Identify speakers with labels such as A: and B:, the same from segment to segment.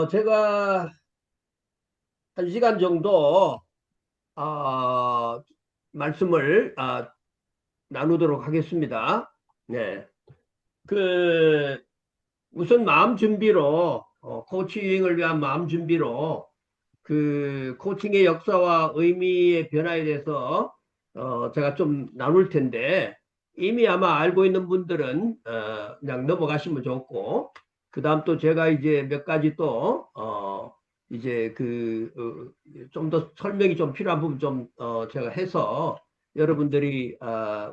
A: 제가 한 시간 정도 어, 말씀을 나누도록 하겠습니다. 네. 그 우선 마음 준비로 코칭을 위한 마음 준비로 그 코칭의 역사와 의미의 변화에 대해서 제가 좀 나눌 텐데 이미 아마 알고 있는 분들은 그냥 넘어가시면 좋고 그다음 또 제가 이제 몇 가지 또 이제 좀 더 설명이 좀 필요한 부분 좀 제가 해서 여러분들이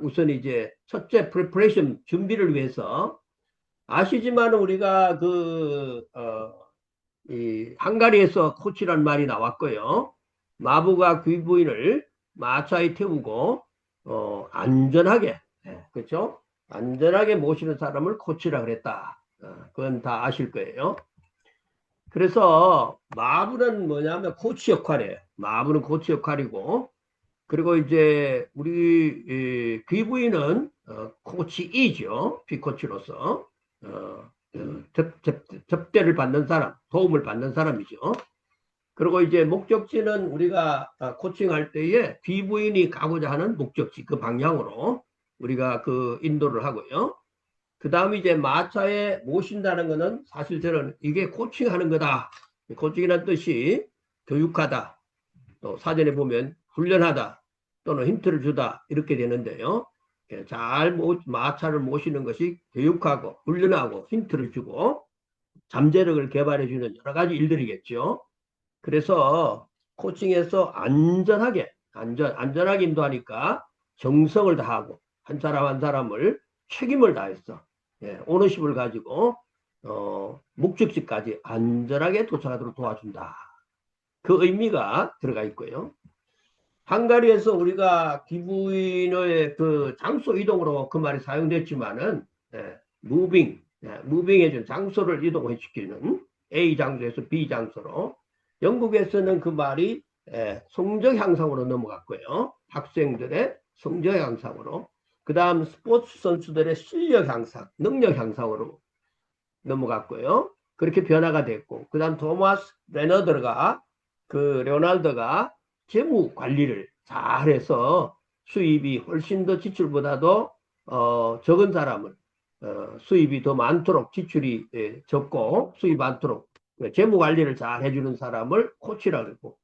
A: 우선 이제 첫째 프리퍼레이션 준비를 위해서 아시지만 우리가 이 헝가리에서 코치란 말이 나왔고요. 마부가 귀부인을 마차에 태우고 안전하게 그렇죠? 안전하게 모시는 사람을 코치라 그랬다. 그건 다 아실 거예요. 그래서 마부는 뭐냐면 코치 역할이에요. 마부는 코치 역할이고 그리고 이제 우리 귀부인은 코치이죠. 비코치로서 접대를 받는 사람, 도움을 받는 사람이죠. 그리고 이제 목적지는 우리가 코칭할 때에 귀부인이 가고자 하는 목적지 그 방향으로 우리가 그 인도를 하고요. 그 다음에 이제 마차에 모신다는 거는 사실 저는 이게 코칭하는 거다. 코칭이라는 뜻이 교육하다. 또 사전에 보면 훈련하다. 또는 힌트를 주다. 이렇게 되는데요. 마차를 모시는 것이 교육하고 훈련하고 힌트를 주고 잠재력을 개발해 주는 여러 가지 일들이겠죠. 그래서 코칭에서 안전하게 인도하니까 정성을 다하고 한 사람 한 사람을 책임을 다했어. 오너십을 가지고 목적지까지 안전하게 도착하도록 도와준다. 그 의미가 들어가 있고요. 헝가리에서 우리가 기부인의 그 장소 이동으로 그 말이 사용됐지만은 무빙해 준 장소를 이동해 시키는 A 장소에서 B 장소로 영국에서는 그 말이 성적 향상으로 넘어갔고요. 학생들의 성적 향상으로 그 다음 스포츠 선수들의 실력 향상, 능력 향상으로 넘어갔고요. 그렇게 변화가 됐고 그 다음 토마스 레오날드가 재무 관리를 잘해서 수입이 훨씬 더 지출보다도 적은 사람을 수입이 더 많도록 지출이 적고 수입 많도록 재무 관리를 잘 해주는 사람을 코치라 그러고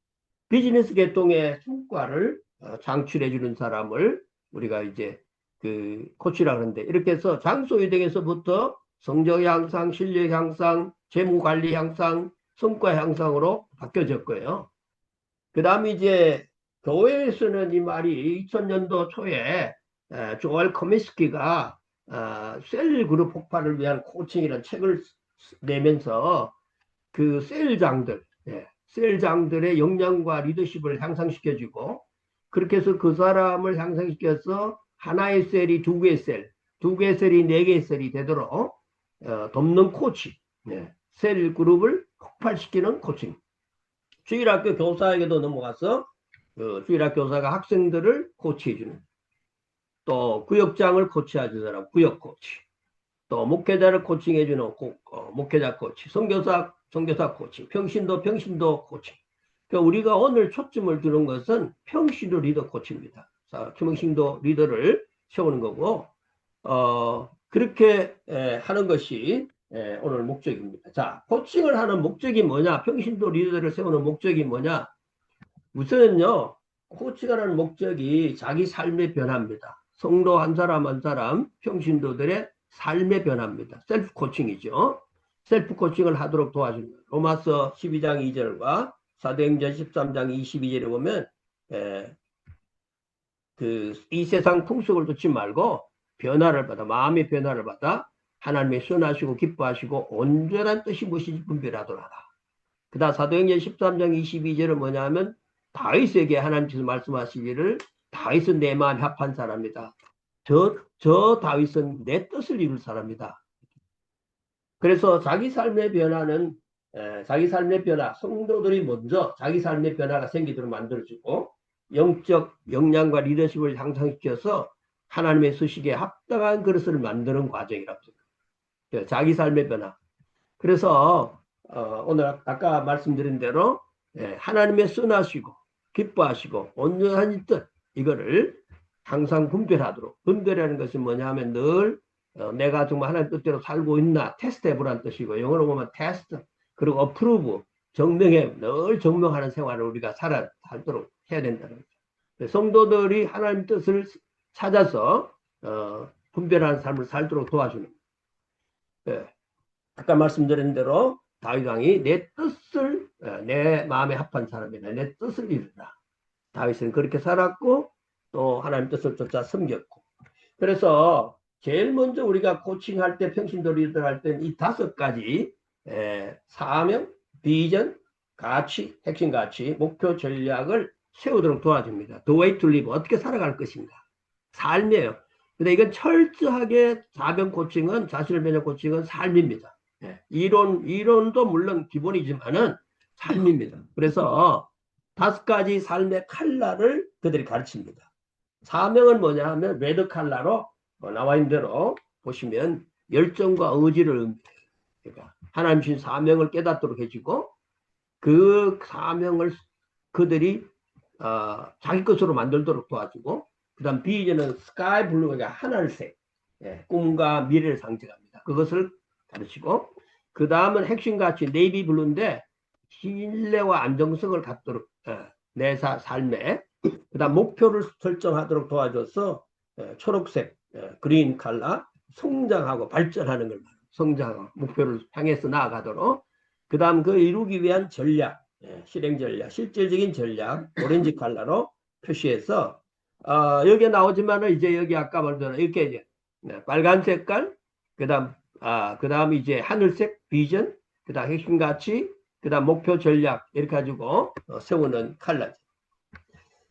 A: 비즈니스 계통의 성과를 창출해 주는 사람을 우리가 이제 그 코치라 그러는데 이렇게 해서 장소 이동에서부터 성적 향상, 실력 향상, 재무 관리 향상, 성과 향상으로 바뀌어졌고요. 그 다음에 이제 교회에서는 이 말이 2000년도 초에 조엘 커미스키가 셀 그룹 폭발을 위한 코칭이라는 책을 내면서 그 셀장들의 역량과 리더십을 향상시켜주고 그렇게 해서 그 사람을 향상시켜서 하나의 셀이 두 개의 셀, 두 개의 셀이 네 개의 셀이 되도록 돕는 코치, 셀 그룹을 폭발시키는 코칭. 주일학교 교사에게도 넘어가서 주일학교 교사가 학생들을 코치해주는 또 구역장을 코치해주는 사람 구역 코치 또 목회자를 코칭해주는 목회자 코치 선교사 코칭 평신도 코칭 그러니까 우리가 오늘 초점을 두는 것은 평신도 리더 코치입니다. 평신도 리더를 세우는 거고 그렇게 하는 것이 오늘 목적입니다. 자, 코칭을 하는 목적이 뭐냐? 평신도 리더를 세우는 목적이 뭐냐? 우선은요, 코칭하는 목적이 자기 삶의 변화입니다. 성도 한 사람 한 사람, 평신도들의 삶의 변화입니다. 셀프 코칭이죠. 셀프 코칭을 하도록 도와주는 거예요. 로마서 12장 2절과 사도행전 13장 22절에 보면 이 세상 풍속을 듣지 말고 변화를 받아 마음의 변화를 받아 하나님의 선하시고 기뻐하시고 온전한 뜻이 무엇인지 분별하도록 하라. 그 다음 사도행전 13장 22절은 뭐냐면 다윗에게 하나님께서 말씀하시기를 다윗은 내 마음에 합한 사람이다. 저 다윗은 내 뜻을 이룰 사람이다. 그래서 자기 삶의 변화는 자기 삶의 변화, 성도들이 먼저 자기 삶의 변화가 생기도록 만들어주고 영적 역량과 리더십을 향상시켜서 하나님의 수식에 합당한 그릇을 만드는 과정이라고 생각합니다. 자기 삶의 변화. 그래서 오늘 아까 말씀드린 대로 하나님의 선하시고 기뻐하시고 온전한 뜻 이거를 항상 분별하도록. 분별하는 것이 뭐냐 하면 늘 내가 정말 하나님 뜻대로 살고 있나 테스트 해보라는 뜻이고, 영어로 보면 테스트 그리고 어프루브 증명해, 늘 증명하는 생활을 우리가 살도록 해야 된다는 거죠. 성도들이 하나님 뜻을 찾아서 분별하는 삶을 살도록 도와주는 거예요. 아까 말씀드린 대로 다윗 왕이 내 뜻을 내 마음에 합한 사람이다, 내 뜻을 이루라. 다윗은 그렇게 살았고 또 하나님 뜻을 쫓아 섬겼고. 그래서 제일 먼저 우리가 코칭할 때, 평신도 리더 할 때는 이 5가지 사명, 비전, 가치, 핵심 가치, 목표, 전략을 세우도록 도와줍니다. The way to live, 어떻게 살아갈 것인가, 삶이에요. 근데 이건 철저하게 자변 코칭은, 자신을 배는 코칭은 삶입니다. 이론도 물론 기본이지만은 삶입니다. 그래서 5가지 삶의 칼라를 그들이 가르칩니다. 사명은 뭐냐 하면 레드 칼라로 나와 있는 대로 보시면 열정과 의지를 의미해요. 그러니까 하나님 주신 사명을 깨닫도록 해주고, 그 사명을 그들이 자기 것으로 만들도록 도와주고, 그 다음 비전은 스카이 블루가 하늘색, 꿈과 미래를 상징합니다. 그것을 가르치고, 그 다음은 핵심 가치 네이비 블루인데 신뢰와 안정성을 갖도록 내 삶에, 그 다음 목표를 설정하도록 도와줘서 초록색 그린 칼라, 성장하고 발전하는 걸, 성장하고 목표를 향해서 나아가도록. 그 다음 그 이루기 위한 전략, 실행 전략, 실질적인 전략 오렌지 칼라로 표시해서 여기에 나오지만은 이제 여기 아까 말대로 이렇게 이제 빨간 색깔, 그 다음 이제 하늘색 비전, 그 다음 핵심 가치, 그 다음 목표 전략, 이렇게 가지고 세우는 칼라죠.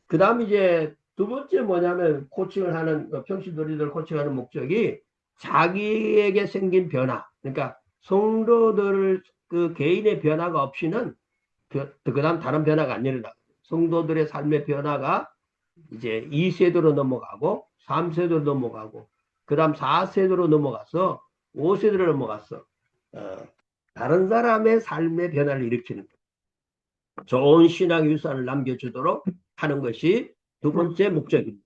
A: 그 다음 이제 두 번째 뭐냐면 코칭을 하는, 평신도 리더를 코칭하는 목적이 자기에게 생긴 변화, 그러니까 성도들 그 개인의 변화가 없이는 그 다음 다른 변화가 안 일어나. 성도들의 삶의 변화가 이제 2세대로 넘어가고 3세대로 넘어가고 그 다음 4세대로 넘어가서 5세대로 넘어가서 다른 사람의 삶의 변화를 일으키는 좋은 신앙 유산을 남겨주도록 하는 것이 두 번째 목적입니다.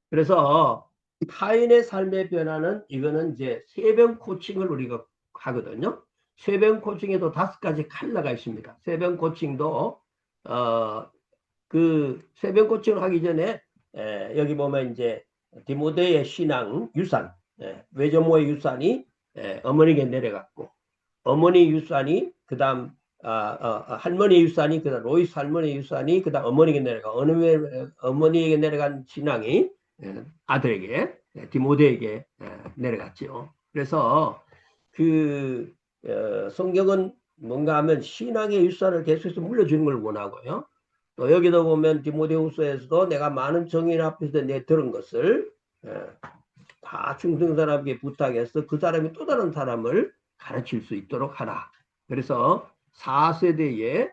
A: 그래서 타인의 삶의 변화는, 이거는 이제 세변 코칭을 우리가 하거든요. 세변 코칭에도 5가지 칼라가 있습니다. 세변 코칭도 그 세변 코칭을 하기 전에 여기 보면 이제 디모데의 신앙 유산, 외조모의 유산이 어머니에게 내려갔고, 어머니 유산이 그다음 할머니 유산이, 그다음 로이스 할머니 유산이 그다음 어머니에게 내려가, 어머니에게 내려간 신앙이 아들에게, 디모데에게 내려갔죠. 그래서 그 성경은 뭔가 하면 신앙의 유산을 계속해서 물려주는 걸 원하고요. 또 여기도 보면 디모데후서에서도 내가 많은 정인 앞에서 내 들은 것을 다 충성 사람에게 부탁해서 그 사람이 또 다른 사람을 가르칠 수 있도록 하라. 그래서 4세대에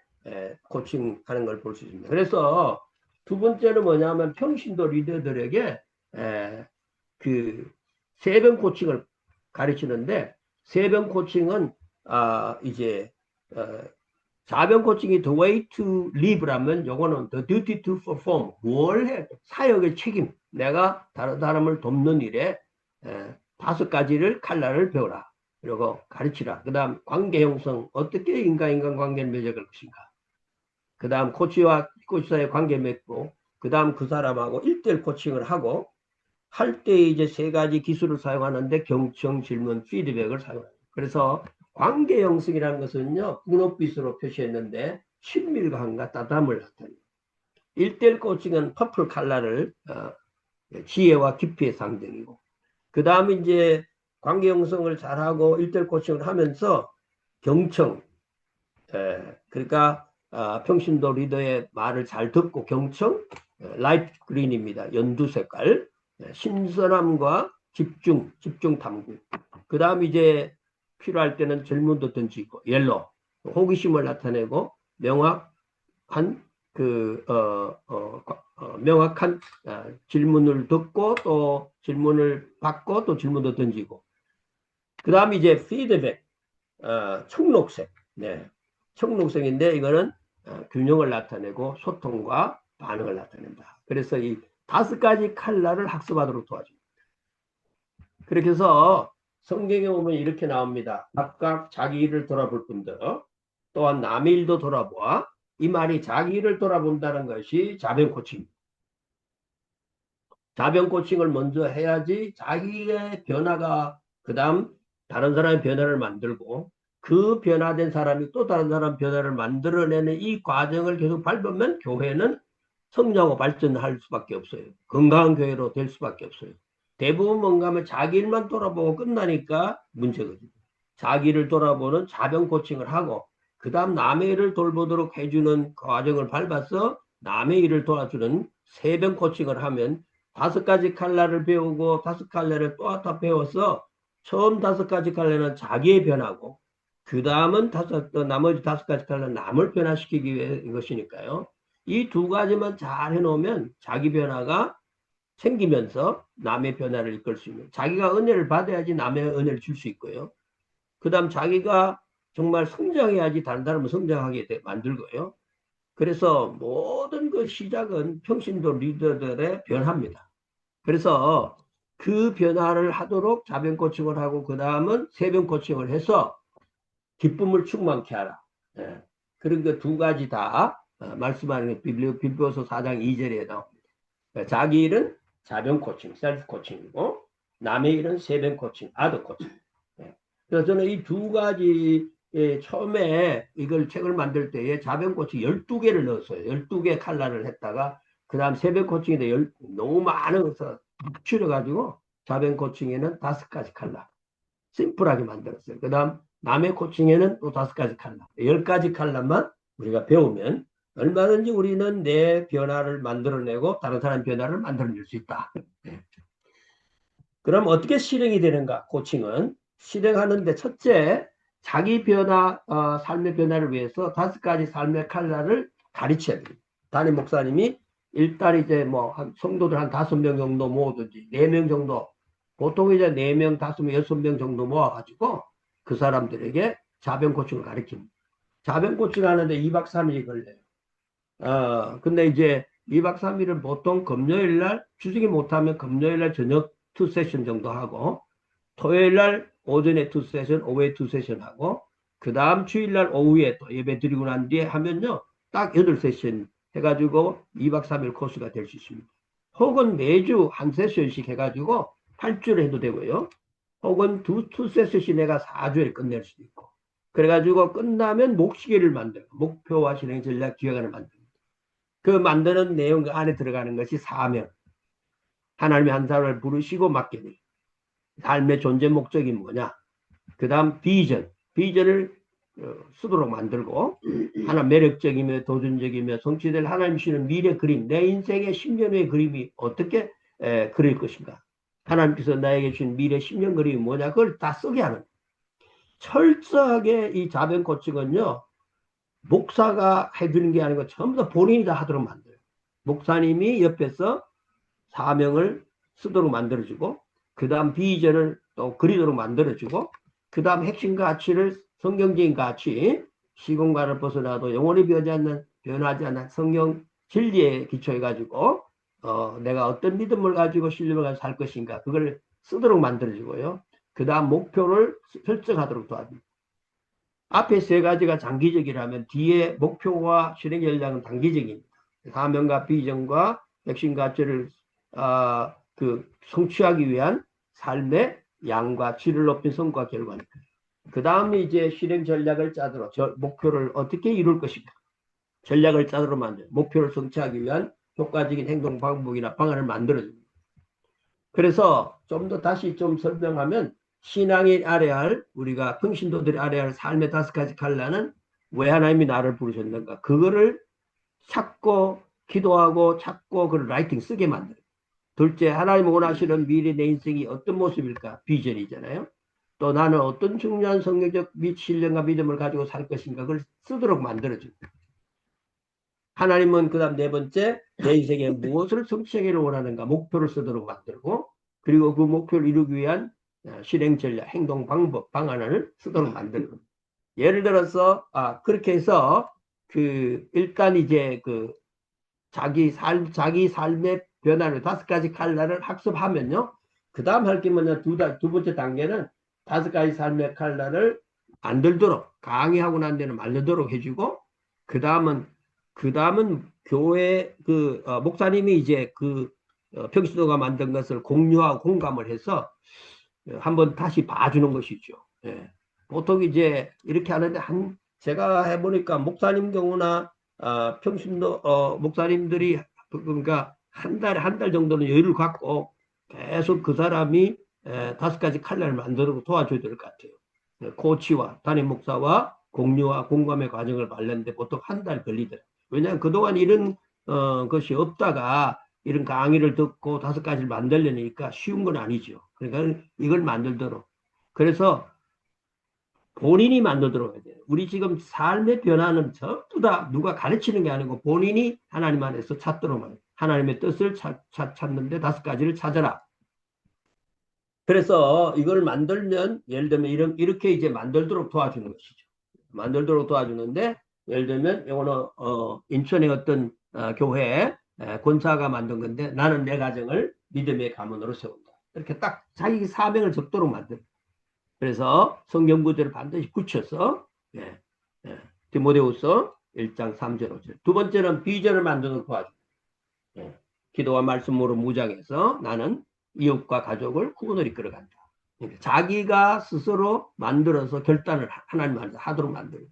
A: 코칭하는 걸 볼 수 있습니다. 그래서 두 번째는 뭐냐면 평신도 리더들에게 그 세변 코칭을 가르치는데, 세변 코칭은 이제 자변 코칭이 the way to live라면 요거는 the duty to perform, 뭘 해, 사역의 책임, 내가 다른 사람을 돕는 일에 5가지를 칼라를 배워라. 그리고 가르치라. 그 다음 관계 형성, 어떻게 인간 관계를 맺어갈 것인가. 그 다음 코치와 코치 사이의 관계 맺고, 그 다음 그 사람하고 1:1 코칭을 하고, 할 때 이제 3가지 기술을 사용하는데 경청, 질문, 피드백을 사용합니다. 그래서 관계 형성이라는 것은요, 분홍빛으로 표시했는데 친밀감과 따뜻함을 나타냅니다. 1:1 코칭은 퍼플 칼라를 지혜와 깊이의 상징이고, 그 다음에 이제 관계 형성을 잘하고 1:1 코칭을 하면서 경청, 그러니까 평신도 리더의 말을 잘 듣고 경청, 라이트 그린입니다. 연두 색깔, 신선함과 집중 탐구. 그 다음 이제 필요할 때는 질문도 던지고, 옐로, 호기심을 나타내고, 명확한 명확한 질문을 듣고 또 질문을 받고 또 질문도 던지고, 그 다음 이제 피드백, 청록색, 청록색인데 이거는 균형을 나타내고 소통과 반응을 나타낸다. 그래서 이 5가지 칼라를 학습하도록 도와줍니다. 그렇게 해서 성경에 보면 이렇게 나옵니다. 각각 자기 일을 돌아볼 뿐더 또한 남의 일도 돌아보아. 이 말이 자기 일을 돌아본다는 것이 자변 코칭. 자변 코칭을 먼저 해야지 자기의 변화가 그다음 다른 사람의 변화를 만들고 그 변화된 사람이 또 다른 사람 변화를 만들어내는 이 과정을 계속 밟으면 교회는 성장하고 발전할 수밖에 없어요. 건강한 교회로 될 수밖에 없어요. 대부분 뭔가 하면 자기 일만 돌아보고 끝나니까 문제거든요. 자기 를 돌아보는 자변 코칭을 하고 그 다음 남의 일을 돌보도록 해주는 과정을 밟아서 남의 일을 도와주는 세변 코칭을 하면 5가지 칼라를 배우고 5칼라를 또 하나 배워서 처음 5가지 칼라는 자기의 변화고 그 다음은 나머지 5가지 칼라는 남을 변화시키기 위한 것이니까요. 이 2가지만 잘 해놓으면 자기 변화가 생기면서 남의 변화를 이끌 수 있는 자기가 은혜를 받아야지 남의 은혜를 줄 수 있고요. 그 다음 자기가 정말 성장해야지 다른 사람을 성장하게 만들고요. 그래서 모든 그 시작은 평신도 리더들의 변화입니다. 그래서 그 변화를 하도록 자변 코칭을 하고 그 다음은 세변 코칭을 해서 기쁨을 충만케 하라. 예. 그런 그 2가지 다 말씀하는 게 빌보서 4장 2절에 나옵니다. 자기 일은 자변 코칭, 셀프 코칭이고 남의 일은 세변 코칭, 아더 코칭. 예. 그래서 저는 이 2가지 처음에 이걸 책을 만들 때에 자변 코칭 12개를 넣었어요. 12개 칼라를 했다가 그 다음 세변 코칭인데 너무 많은 것을 줄여가지고 자변 코칭에는 5가지 칼라. 심플하게 만들었어요. 그 다음 남의 코칭에는 또 5가지 칼라. 10가지 칼라만 우리가 배우면 얼마든지 우리는 내 변화를 만들어내고 다른 사람 변화를 만들어낼 수 있다. 그럼 어떻게 실행이 되는가? 코칭은 실행하는데 첫째 자기 변화, 삶의 변화를 위해서 5가지 삶의 칼라를 가르쳐야 됩니다. 담임 목사님이 일단 이제 뭐 성도들 한 5명 정도 모으든지 4명 정도 보통 이제 4명, 5명, 6명 정도 모아가지고 그 사람들에게 자변 코칭을 가르칩니다. 자변 코칭 하는데 2박 3일이 걸려요. 근데 이제 2박 3일은 보통 금요일 날 주중에 못하면 금요일 날 저녁 2세션 정도 하고 토요일 날 오전에 2세션, 오후에 2세션 하고 그 다음 주일 날 오후에 또 예배 드리고 난 뒤에 하면요. 딱 8세션 해가지고 2박 3일 코스가 될 수 있습니다. 혹은 매주 한 세션씩 해가지고 8주를 해도 되고요. 혹은 투 세션씩 내가 4주에 끝낼 수도 있고. 그래가지고 끝나면 목시계를 만들고 목표와 실행 전략 기획안을 만듭니다. 그 만드는 내용 안에 들어가는 것이 사명. 하나님이 한 사람을 부르시고 맡겨요. 삶의 존재 목적이 뭐냐. 그 다음 비전. 비전을 쓰도록 만들고 하나 매력적이며 도전적이며 성취될 하나님 주시는 미래 그림, 내 인생의 10년 후의 그림이 어떻게 그릴 것인가. 하나님께서 나에게 주신 미래 10년 그림이 뭐냐. 그걸 다 쓰게 하는. 철저하게 이 자변 코칭은요. 목사가 해주는 게 아니고 전부 다 본인이 다 하도록 만들어요. 목사님이 옆에서 사명을 쓰도록 만들어주고 그 다음 비전을 또 그리도록 만들어주고 그 다음 핵심 가치를 성경적인 가치 시공간을 벗어나도 영원히 변하지 않는 성경 진리에 기초해가지고 내가 어떤 믿음을 가지고 신념을 가지고 살 것인가 그걸 쓰도록 만들어주고요. 그 다음 목표를 설정하도록 도와줍니다. 앞에 3가지가 장기적이라면 뒤에 목표와 실행 전략은 단기적입니다. 사명과 비전과 핵심 가치를 성취하기 위한 삶의 양과 질을 높인 성과 결과니까. 그 다음에 이제 실행 전략을 짜도록 목표를 어떻게 이룰 것인가. 전략을 짜도록 만들 목표를 성취하기 위한 효과적인 행동 방법이나 방안을 만들어줍니다. 그래서 좀 더 다시 좀 설명하면 신앙이 알아야 할 우리가 평신도들이 알아야 할 삶의 5가지 칼라는 왜 하나님이 나를 부르셨는가 그거를 찾고 기도하고 찾고 그걸 라이팅 쓰게 만들어요. 둘째 하나님 원하시는 미래 내 인생이 어떤 모습일까 비전이잖아요. 또 나는 어떤 중요한 성경적 신령과 믿음을 가지고 살 것인가 그걸 쓰도록 만들어줍니다. 하나님은 그 다음 4번째 내 인생에 무엇을 성취하기를 원하는가 목표를 쓰도록 만들고 그리고 그 목표를 이루기 위한 실행 전략, 행동 방법, 방안을 쓰도록 만들고 예를 들어서, 그렇게 해서, 일단 이제 자기 삶의 변화를 5가지 칼날을 학습하면요. 그 다음 할 게 뭐냐, 두 번째 단계는 5가지 삶의 칼날을 만들도록, 강의하고 난 데는 만들도록 해주고, 그 다음은 교회, 목사님이 이제 평신도가 만든 것을 공유하고 공감을 해서 한번 다시 봐주는 것이죠. 예. 보통 이제 이렇게 하는데 제가 해보니까 목사님 경우나 평신도 목사님들이 그러니까 한 달 정도는 여유를 갖고 계속 그 사람이 5가지 칼날을 만들고 도와줘야 될 것 같아요. 코치와 담임 목사와 공유와 공감의 과정을 밟는데 보통 한 달 걸리더라고요. 왜냐하면 그동안 이런 것이 없다가 이런 강의를 듣고 5가지를 만들려니까 쉬운 건 아니죠. 그러니까 이걸 만들도록. 그래서 본인이 만들도록 해야 돼요. 우리 지금 삶의 변화는 전부 다 누가 가르치는 게 아니고 본인이 하나님 안에서 찾도록 해요. 하나님의 뜻을 찾는데 5가지를 찾아라. 그래서 이걸 만들면 예를 들면 이렇게 이제 만들도록 도와주는 것이죠. 만들도록 도와주는데 예를 들면 이거는 인천의 어떤 교회 권사가 만든 건데 나는 내 가정을 믿음의 가문으로 세운다. 이렇게 딱 자기 사명을 적도록 만든. 그래서 성경 구절을 반드시 굳혀서 예, 예. 디모데후서 1장 3절 5절. 두 번째는 비전을 만드는 도와주. 예. 기도와 말씀으로 무장해서 나는 이웃과 가족을 구원을 이끌어간다. 그러니까 자기가 스스로 만들어서 결단을 하나님 안에서 하도록 만들어요.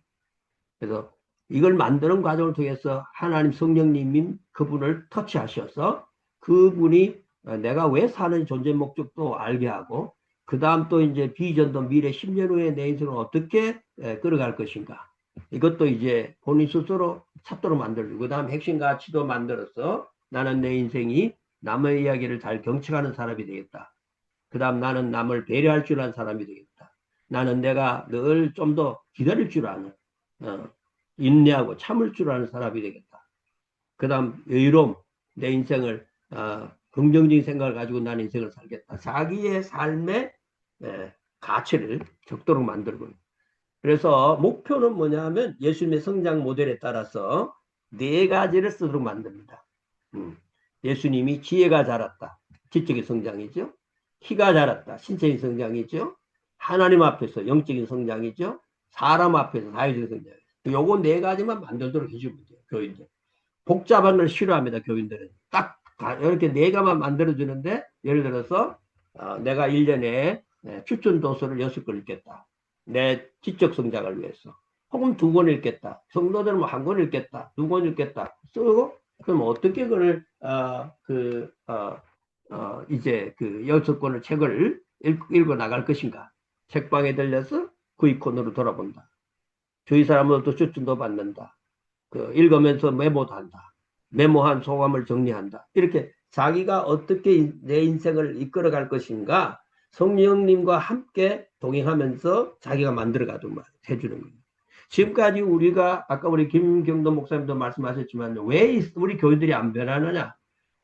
A: 그래서 이걸 만드는 과정을 통해서 하나님 성령님인 그분을 터치하셔서 그분이 내가 왜 사는 존재 목적도 알게 하고 그 다음 또 이제 비전도 미래 10년 후에 내 인생을 어떻게 끌어갈 것인가 이것도 이제 본인 스스로 찾도록 만들고 그 다음 핵심 가치도 만들어서 나는 내 인생이 남의 이야기를 잘 경청하는 사람이 되겠다. 그 다음 나는 남을 배려할 줄 아는 사람이 되겠다. 나는 내가 늘 좀 더 기다릴 줄 아는 인내하고 참을 줄 아는 사람이 되겠다. 그 다음 여유로움, 내 인생을 긍정적인 생각을 가지고 나는 인생을 살겠다. 자기의 삶의 가치를 적도록 만들고 그래서 목표는 뭐냐면 예수님의 성장 모델에 따라서 4가지를 쓰도록 만듭니다. 예수님이 지혜가 자랐다. 지적인 성장이죠. 키가 자랐다. 신체적인 성장이죠. 하나님 앞에서 영적인 성장이죠. 사람 앞에서 사회적인 성장. 요거 4가지만 만들도록 해주면 돼요. 교인들. 복잡한 걸 싫어합니다. 교인들은. 딱 이렇게 4가만 만들어주는데 예를 들어서 내가 1년에 추천 도서를 6권 읽겠다. 내 지적 성장을 위해서. 혹은 2권 읽겠다. 성도들은 뭐 1권 읽겠다. 2권 읽겠다. 쓰고 그럼 어떻게 그걸 이제 6권을 책을 읽어 나갈 것인가. 책방에 들려서 구입콘으로 돌아본다. 주위 사람들도 추천도 받는다. 읽으면서 메모도 한다. 메모한 소감을 정리한다. 이렇게 자기가 어떻게 내 인생을 이끌어갈 것인가 성령님과 함께 동행하면서 자기가 만들어가도록 해주는 거예요. 지금까지 우리가 아까 우리 김경도 목사님도 말씀하셨지만 왜 우리 교인들이 안 변하느냐?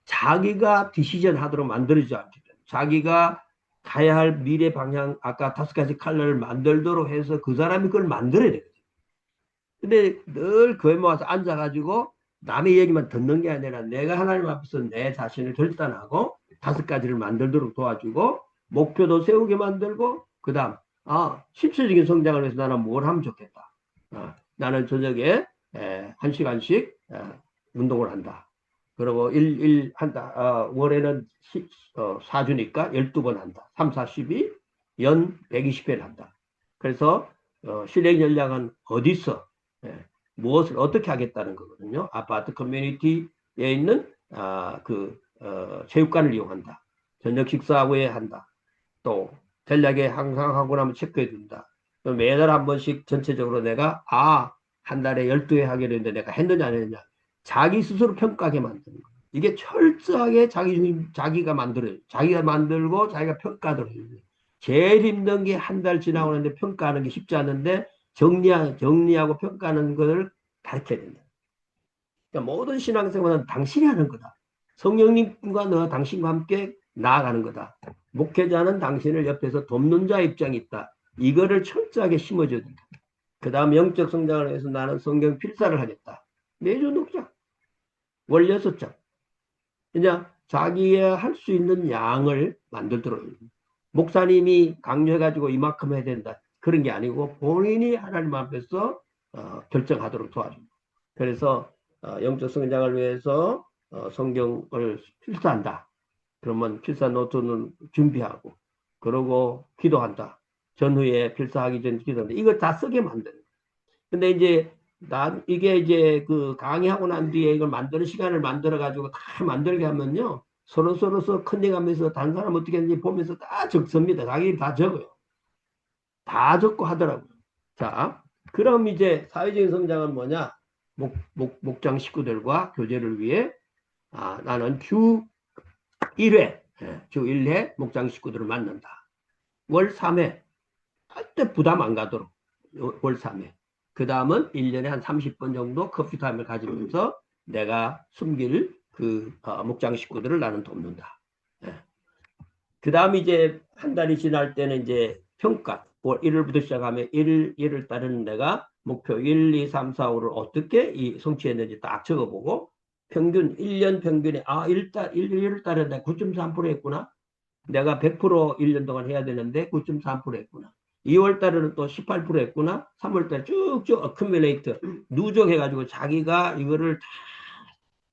A: 자기가 디시전 하도록 만들어지지 않기 때문에 자기가 가야 할 미래 방향 아까 5가지 칼날을 만들도록 해서 그 사람이 그걸 만들어야 되거든요. 근데 늘 교회 모아서 앉아가지고 남의 얘기만 듣는 게 아니라 내가 하나님 앞에서 내 자신을 결단하고 5가지를 만들도록 도와주고 목표도 세우게 만들고 그 다음 실질적인 성장을 위해서 나는 뭘 하면 좋겠다. 나는 저녁에 1시간씩 운동을 한다. 그리고 한다. 월에는 4주니까 12번 한다. 3, 4, 12, 연 120회를 한다. 그래서 실행 전략은 어디서 무엇을 어떻게 하겠다는 거거든요. 아파트 커뮤니티에 있는 체육관을 이용한다. 저녁 식사 후에 한다. 또 전략에 항상 하고 나면 체크해 준다. 매달 한 번씩 전체적으로 내가 한 달에 12회 하게 되는데 내가 했느냐 안 했느냐. 자기 스스로 평가하게 만드는 거예요. 이게 철저하게 자기가 만들어요. 자기가 만들고 자기가 평가하도록 해요. 제일 힘든 게 한 달 지나고 나는데 평가하는 게 쉽지 않은데 정리하고 평가하는 것을 가르쳐야 된다. 그러니까 모든 신앙생활은 당신이 하는 거다. 성령님과 너 당신과 함께 나아가는 거다. 목회자는 당신을 옆에서 돕는 자 입장이 있다. 이거를 철저하게 심어줘야 된다. 그 다음 영적 성장을 위해서 나는 성경 필사를 하겠다. 매주 6장, 월 6장. 그냥 자기의 할 수 있는 양을 만들도록. 목사님이 강요해가지고 이만큼 해야 된다. 그런 게 아니고 본인이 하나님 앞에서 결정하도록 도와줍니다. 그래서 영적 성장을 위해서 성경을 필사한다. 그러면 필사 노트는 준비하고 그러고 기도한다. 전후에 필사하기 전 기도한다. 이거 다 쓰게 만드는. 근데 이제 이게 이제 그 강의하고 난 뒤에 이걸 만드는 시간을 만들어 가지고 다 만들게 하면요. 서로 컨닝하면서 다른 사람 어떻게 했는지 보면서 다 적습니다. 자기 다 적어요. 다 적고 하더라고요. 자, 그럼 이제 사회적인 성장은 뭐냐? 목장 식구들과 교제를 위해 나는 주 1회, 주 1회 목장 식구들을 만난다. 월 3회, 절대 부담 안 가도록 월 3회. 그 다음은 1년에 한 30분 정도 커피 타임을 가지면서 내가 숨길 그 목장 식구들을 나는 돕는다. 예. 그 다음 이제 한 달이 지날 때는 이제 평가. 1월부터 시작하면 1을 따르는 내가 목표 1, 2, 3, 4, 5를 어떻게 성취했는지 딱 적어보고 평균 1년 평균에 1을 따르는데 9.3% 했구나. 내가 100% 1년 동안 해야 되는데 9.3% 했구나. 2월 달에는 또 18% 했구나. 3월 달에 쭉쭉 어큐뮬레이트 누적해가지고 자기가 이거를 다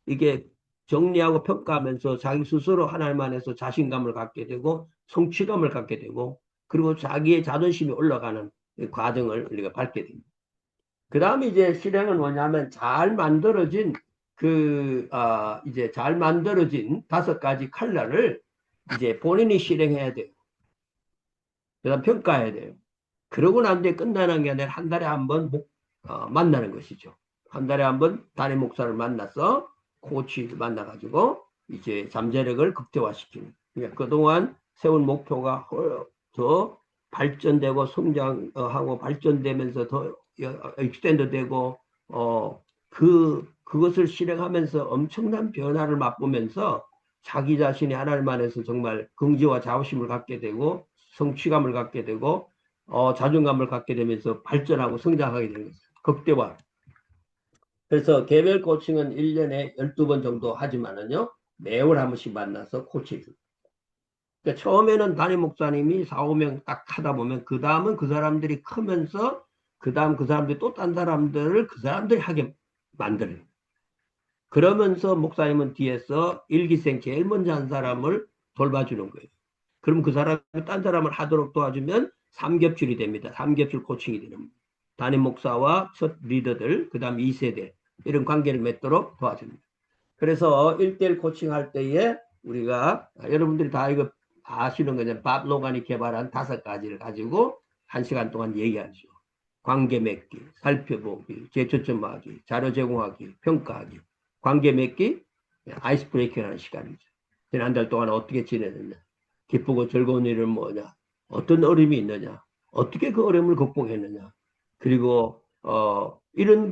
A: 이게 정리하고 평가하면서 자기 스스로 하나님 안에서 자신감을 갖게 되고 성취감을 갖게 되고 그리고 자기의 자존심이 올라가는 과정을 우리가 밟게 됩니다. 그 다음에 이제 실행은 뭐냐면 잘 만들어진 이제 잘 만들어진 5가지 칼라를 이제 본인이 실행해야 돼요. 그 다음 평가해야 돼요. 그러고 난 뒤에 끝나는 게 아니라 한 달에 한 번 만나는 것이죠. 한 달에 한 번 담임 목사를 만나서 코치를 만나가지고 이제 잠재력을 극대화시키는. 그러니까 그동안 세운 목표가 더 발전되고 성장하고 발전되면서 더 익스텐드 되고 그것을 실행하면서 엄청난 변화를 맛보면서 자기 자신이 하나님 안에서 정말 긍지와 자부심을 갖게 되고 성취감을 갖게 되고 자존감을 갖게 되면서 발전하고 성장하게 되는 거죠. 극대화. 그래서 개별 코칭은 1년에 12번 정도 하지만은요, 매월 한 번씩 만나서 코치해줍니다. 그러니까 처음에는 담임 목사님이 4, 5명 딱 하다 보면, 그 다음은 그 사람들이 크면서, 그 다음 그 사람들이 또 딴 사람들을 그 사람들이 하게 만들어요. 그러면서 목사님은 뒤에서 일기생 제일 먼저 한 사람을 돌봐주는 거예요. 그럼 그 사람이 딴 사람을 하도록 도와주면 삼겹줄이 됩니다. 삼겹줄 코칭이 되는 겁니다. 담임 목사와 첫 리더들, 그 다음 2세대 이런 관계를 맺도록 도와줍니다. 그래서 1대1 코칭할 때에 우리가 여러분들이 다 이거 아시는 거냐, 밥 로간이 개발한 5가지를 가지고 1시간 동안 얘기하죠. 관계 맺기, 살펴보기, 재초점하기, 자료 제공하기, 평가하기. 관계 맺기, 아이스 브레이킹하는 시간이죠. 지난 달 동안 어떻게 지내느냐, 기쁘고 즐거운 일은 뭐냐, 어떤 어려움이 있느냐, 어떻게 그 어려움을 극복했느냐, 그리고 이런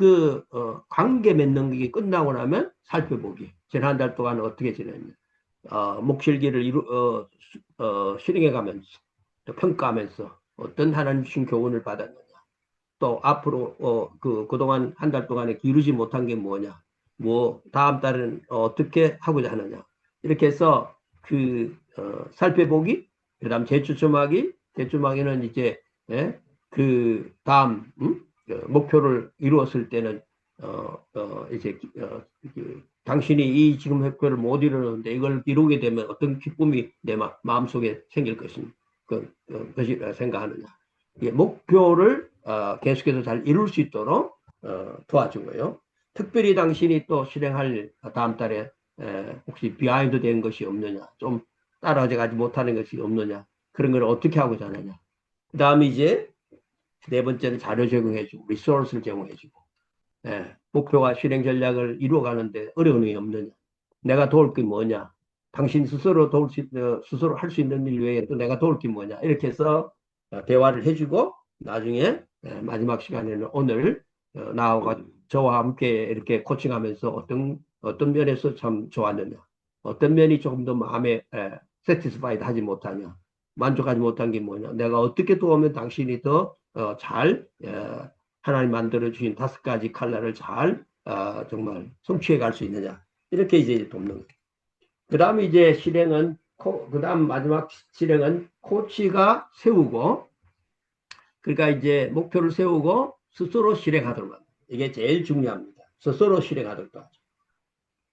A: 관계 맺는 게 끝나고 나면 살펴보기. 지난 달 동안 어떻게 지냈냐, 목실기를 실행해 가면서 또 평가하면서 어떤 하나님 주신 교훈을 받았느냐. 또 앞으로 그동안 한 달 동안에 기르지 못한 게 뭐냐, 뭐 다음 달은 어떻게 하고자 하느냐, 이렇게 해서 살펴보기, 그다음 재추첨하기는 이제 그 다음 목표를 이루었을 때는 이제 당신이 이 지금 목표를 못 이루는데 이걸 이루게 되면 어떤 기쁨이 내 마음속에 생길 것입니다. 것이라 생각하느냐. 목표를 계속해서 잘 이룰 수 있도록 도와준 거예요. 특별히 당신이 또 실행할 다음 달에 혹시 비하인드 된 것이 없느냐, 좀 따라가지 못하는 것이 없느냐, 그런 걸 어떻게 하고자 하느냐. 그 다음에 이제 4번째는 자료 제공해주고 리소스를 제공해주고 목표와 실행 전략을 이루어가는데 어려움이 없느냐, 내가 도울 게 뭐냐, 당신 스스로 스스로 할 수 있는 일 외에 또 내가 도울 게 뭐냐, 이렇게 해서 대화를 해주고 나중에 마지막 시간에는 오늘 나와 저와 함께 이렇게 코칭하면서 어떤 면에서 참 좋았느냐, 어떤 면이 조금 더 마음에 satisfied 하지 못하냐, 만족하지 못한 게 뭐냐, 내가 어떻게 도우면 당신이 더 잘 하나님 만들어 주신 5가지 칼날을 잘 정말 성취해 갈 수 있느냐, 이렇게 이제 돕는 거예요. 그 다음에 이제 실행은 그 다음 마지막 실행은 코치가 세우고, 그러니까 이제 목표를 세우고 스스로 실행하도록 합니다. 이게 제일 중요합니다. 스스로 실행하도록 하죠.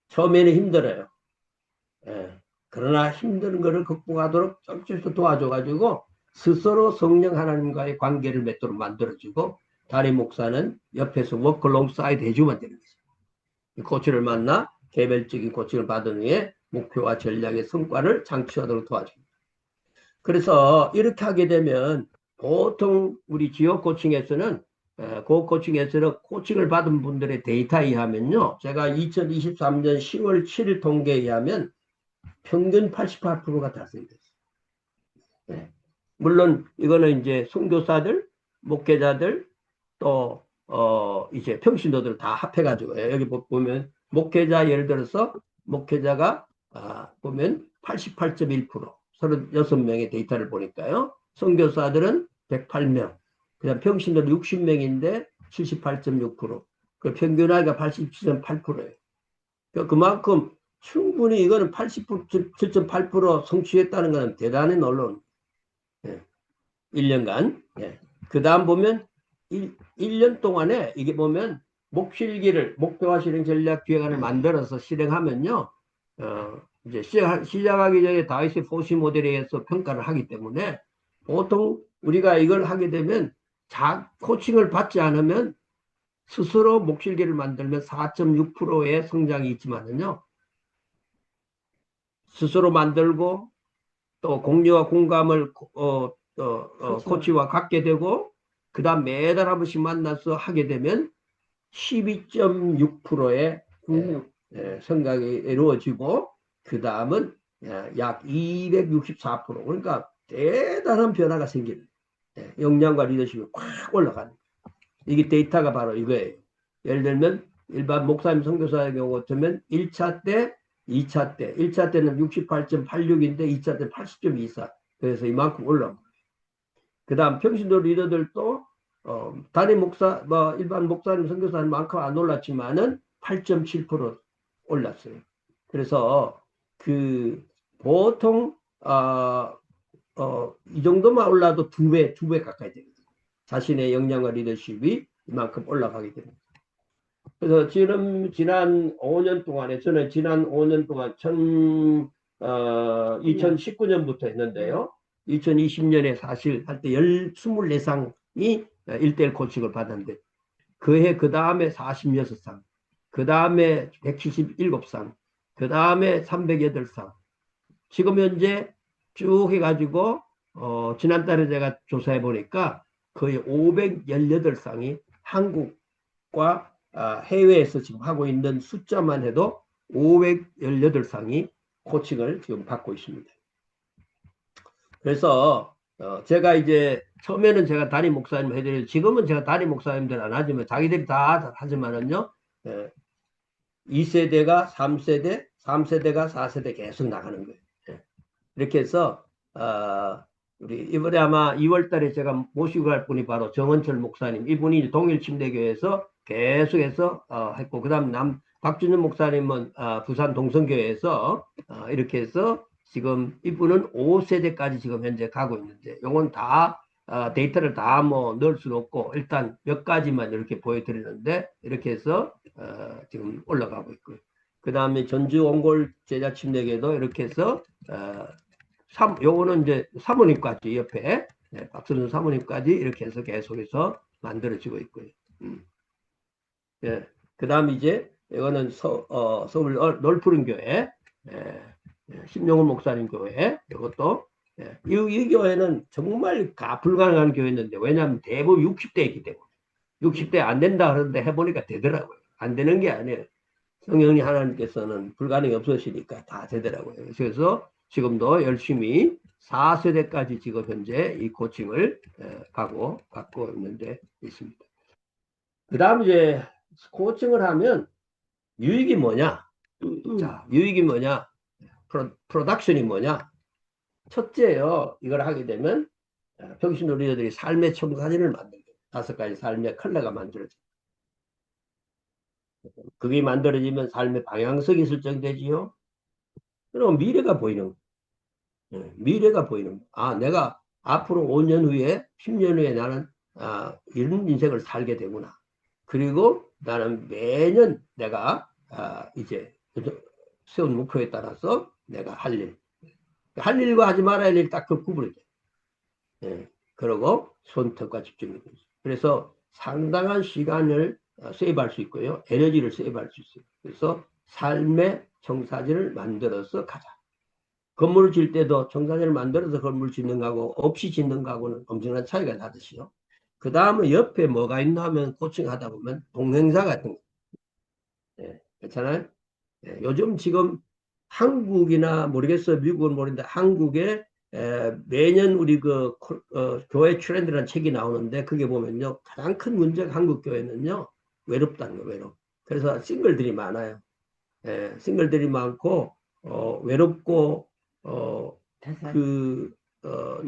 A: 처음에는 힘들어요. 예. 그러나 힘든 거를 극복하도록 쪽쪽에서 도와줘가지고 스스로 성령 하나님과의 관계를 맺도록 만들어주고, 담임 목사는 옆에서 워크롱 사이드 해주면 되는 거죠. 코치를 만나 개별적인 코칭을 받은 후에 목표와 전략의 성과를 창출하도록 도와줍니다. 그래서 이렇게 하게 되면 보통 우리 지역 코칭에서는 그 코칭에서는 코칭을 받은 분들의 데이터에 의하면요, 제가 2023년 10월 7일 통계에 의하면 평균 88%가 달성됐어요. 네. 물론 이거는 이제 선교사들, 목회자들, 또 이제 평신도들 다 합해가지고, 여기 보면 목회자, 예를 들어서 목회자가 보면 88.1%, 36명의 데이터를 보니까요. 선교사들은 108명, 그다음 평신도는 60명인데 78.6%, 그 평균 나이가 87.8%예요. 그만큼 충분히 이거는 87.8% 성취했다는 것은 대단히 놀라운. 예. 1년간. 예. 그 다음 보면 1년 동안에 이게 보면 목실기를, 목표와 실행 전략 기획안을 만들어서 실행하면요, 이제 시작하기 전에 다이스 포시 모델에 의해서 평가를 하기 때문에, 보통 우리가 이걸 하게 되면 코칭을 받지 않으면 스스로 목실기를 만들면 4.6%의 성장이 있지만은요, 스스로 만들고 또 공유와 공감을 코치와 갖게 되고, 그 다음 매달 한 번씩 만나서 하게 되면 12.6%의 성장이 이루어지고, 그 다음은 약 264%, 그러니까 대단한 변화가 생기는, 역량과 리더십이 확 올라가는, 이게 데이터가 바로 이거예요. 예를 들면 일반 목사님 선교사의 경우 같으면 1차 때, 2차 때, 1차 때는 68.86인데 2차 때 80.24. 그래서 이만큼 올라온 거예요. 그 다음 평신도 리더들도 담임 목사, 일반 목사님 선교사님만큼 안 올랐지만은 8.7% 올랐어요. 그래서 보통 이 정도만 올라도 두 배 가까이 되거든요. 자신의 역량과 리더십이 이만큼 올라가게 됩니다. 그래서 지난 5년 동안에, 저는 지난 5년 동안 2019년부터 했는데요. 2020년에 사실 할 때 24상이 1대1 코칭을 받았는데, 그해 그 다음에 46상, 그 다음에 177상, 그 다음에 308상, 지금 현재 쭉 해가지고 지난달에 제가 조사해 보니까 거의 518상이 한국과 해외에서 지금 하고 있는 숫자만 해도 518상이 코칭을 지금 받고 있습니다. 그래서 제가 이제 처음에는 제가 담임 목사님 해드려요. 지금은 제가 담임 목사님들 안 하지만 자기들이 다 하지만은요, 2세대가 3세대, 3세대가 4세대 계속 나가는 거예요. 이렇게 해서 우리 이번에 아마 2월 달에 제가 모시고 갈 분이 바로 정원철 목사님, 이분이 동일침대교회에서 계속해서 했고, 그 다음 박준현 목사님은 부산 동성교회에서 이렇게 해서 지금 이분은 5세대까지 지금 현재 가고 있는데, 요건 다 데이터를 다 넣을 수는 없고 일단 몇 가지만 이렇게 보여드리는데, 이렇게 해서 지금 올라가고 있고요. 그 다음에 전주 옹골 제자침례교회도 이렇게 해서 요거는 이제 사모님까지 옆에, 박선우 사모님까지 이렇게 해서 계속해서 만들어지고 있고요. 예. 그 다음 이제 이거는 서울 넓푸른 교회, 신용훈 목사님 교회, 이것도 이 교회는 정말 불가능한 교회였는데, 왜냐하면 대부분 60대이기 때문에 60대 안 된다 그러는데 해보니까 되더라고요. 안 되는 게 아니에요. 성령님 하나님께서는 불가능이 없으시니까 다 되더라고요. 그래서 지금도 열심히 4세대까지 지금 현재 이 코칭을 받고 있는데 있습니다. 그 다음 이제 코칭을 하면 유익이 뭐냐? 자, 유익이 뭐냐? 프로덕션이 뭐냐? 첫째요, 이걸 하게 되면 평신도 리더들이 삶의 청사진을 만들게. 5가지 삶의 컬러가 만들어져. 그게 만들어지면 삶의 방향성이 설정되지요. 그럼 미래가 보이는 거예요. 미래가 보이는 거예요. 아, 내가 앞으로 5년 후에, 10년 후에 나는 이런 인생을 살게 되구나. 그리고 나는 매년 내가 이제 세운 목표에 따라서 내가 할 일과 하지 말아야 할 일 딱 그 구분이 돼. 그리고 선택과 집중이 되죠. 그래서 상당한 시간을 세이브할 수 있고요. 에너지를 세이브할 수 있어요. 그래서 삶의 청사진을 만들어서 가자. 건물을 질 때도 청사진을 만들어서 건물을 짓는 거하고 없이 짓는 거하고는 엄청난 차이가 나듯이요. 그 다음에 옆에 뭐가 있나 하면 코칭하다 보면 동행사 같은 거. 그렇잖아요. 요즘 지금 한국이나 모르겠어요. 미국은 모르겠는데 한국에 매년 우리 교회 트렌드라는 책이 나오는데 그게 보면요. 가장 큰 문제가 한국 교회는요. 외롭다는 거예요. 외롭. 그래서 싱글들이 많아요. 싱글들이 많고 외롭고 어, 그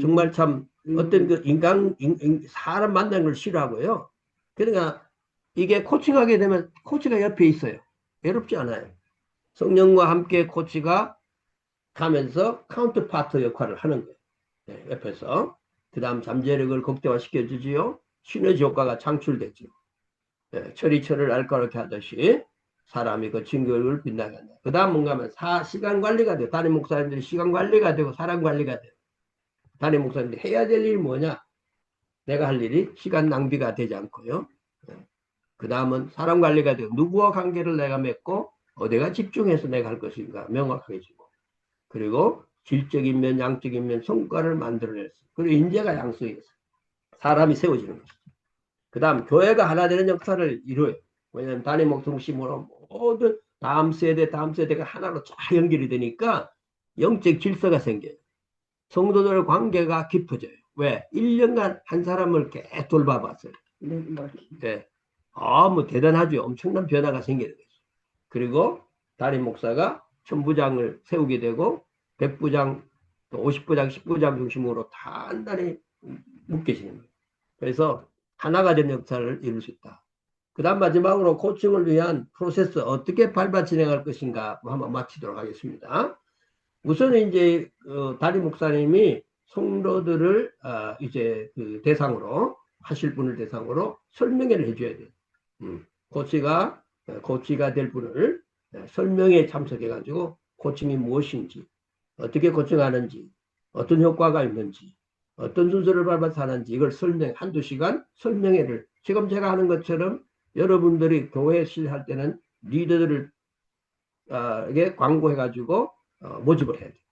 A: 정말 참 어떤 그 사람 만나는 걸 싫어하고요. 그러니까 이게 코칭하게 되면 코치가 옆에 있어요. 외롭지 않아요. 성령과 함께 코치가 가면서 카운터파트 역할을 하는 거예요. 옆에서. 그 다음 잠재력을 극대화시켜 주지요. 시너지 효과가 창출되죠. 철이 알까롭게 하듯이 사람이 그 진교육을 빛나게 한다. 그 다음 뭔가 하면 시간 관리가 돼요. 담임 목사님들이 시간 관리가 되고 사람 관리가 돼요. 담임 목사님들이 해야 될 일이 뭐냐? 내가 할 일이 시간 낭비가 되지 않고요. 그 다음은 사람 관리가 되고 누구와 관계를 내가 맺고 어디가 집중해서 내가 할 것인가 명확해지고 그리고 질적인 면 양적인 면 성과를 만들어냈어. 그리고 인재가 양성해서 사람이 세워지는 것이죠. 그 다음 교회가 하나 되는 역사를 이루어요. 왜냐하면 단임 목숨심으로 모든 다음 세대가 하나로 쫙 연결이 되니까 영적 질서가 생겨요. 성도들 관계가 깊어져요. 왜? 1년간 한 사람을 계속 돌봐봤어요. 네. 뭐 대단하죠. 엄청난 변화가 생기는 거죠. 그리고 담임 목사가 천부장을 세우게 되고 백부장, 또 50부장, 10부장 중심으로 단단히 묶여지는 거예요. 그래서 하나가 된 역사를 이룰 수 있다. 그 다음 마지막으로 코칭을 위한 프로세스 어떻게 밟아 진행할 것인가 한번 마치도록 하겠습니다. 우선 이제 담임 목사님이 성도들을 이제 그 대상으로 하실 분을 대상으로 설명회를 해줘야 돼요. 코치가 될 분을 설명에 참석해가지고 코칭이 무엇인지, 어떻게 코칭하는지, 어떤 효과가 있는지, 어떤 순서를 밟아서 하는지 이걸 한두 시간 설명회를 지금 제가 하는 것처럼 여러분들이 교회에 실할 때는 리더들을 이게 광고해가지고 모집을 해야 돼요.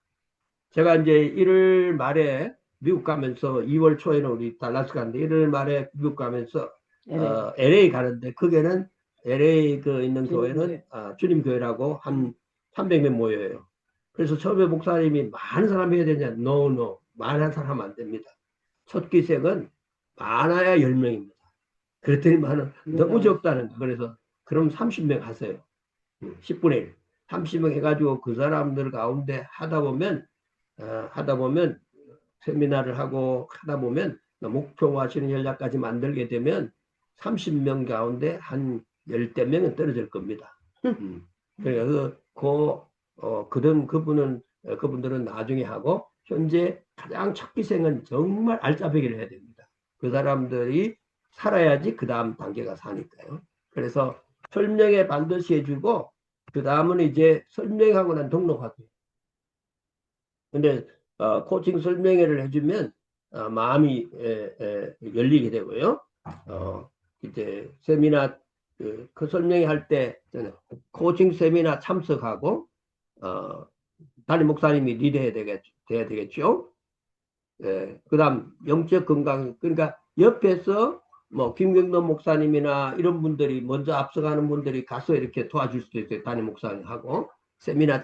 A: 제가 이제 1월 말에 미국 가면서 2월 초에는 우리 달라스 가는데 1월 말에 미국 가면서 LA 가는데 거기는 LA 있는 교회는 주님 교회라고 한 300명 모여요. 그래서 처음에 목사님이 많은 사람 해야 되냐? No. 많은 사람 하면 안 됩니다. 첫 기sek은 많아야 10명입니다. 그랬더니 너무 적다는 거. 그래서 그럼 30명 하세요. 10분의 1. 30명 해가지고 그 사람들 가운데 하다 보면 세미나를 하고 하다 보면 목표화하시는 전략까지 만들게 되면 30명 가운데 한 10대 명은 떨어질 겁니다. 그러니까 그분들은 나중에 하고 현재 가장 첫 기생은 정말 알짜배기를 해야 됩니다. 그 사람들이 살아야지 그 다음 단계가 사니까요. 그래서 설명회 반드시 해주고 그 다음은 이제 설명하고 난 등록하고요. 근데 코칭 설명회를 해주면 마음이 열리게 되고요. 이제 세미나 그 설명회 할 때 코칭 세미나 참석하고 담임 목사님이 리드해야 돼야 되겠죠. 그다음 영적 건강 그러니까 옆에서 뭐 김경돈 목사님이나 이런 분들이 먼저 앞서가는 분들이 가서 이렇게 도와줄 수도 있어요. 담임 목사님하고 세미나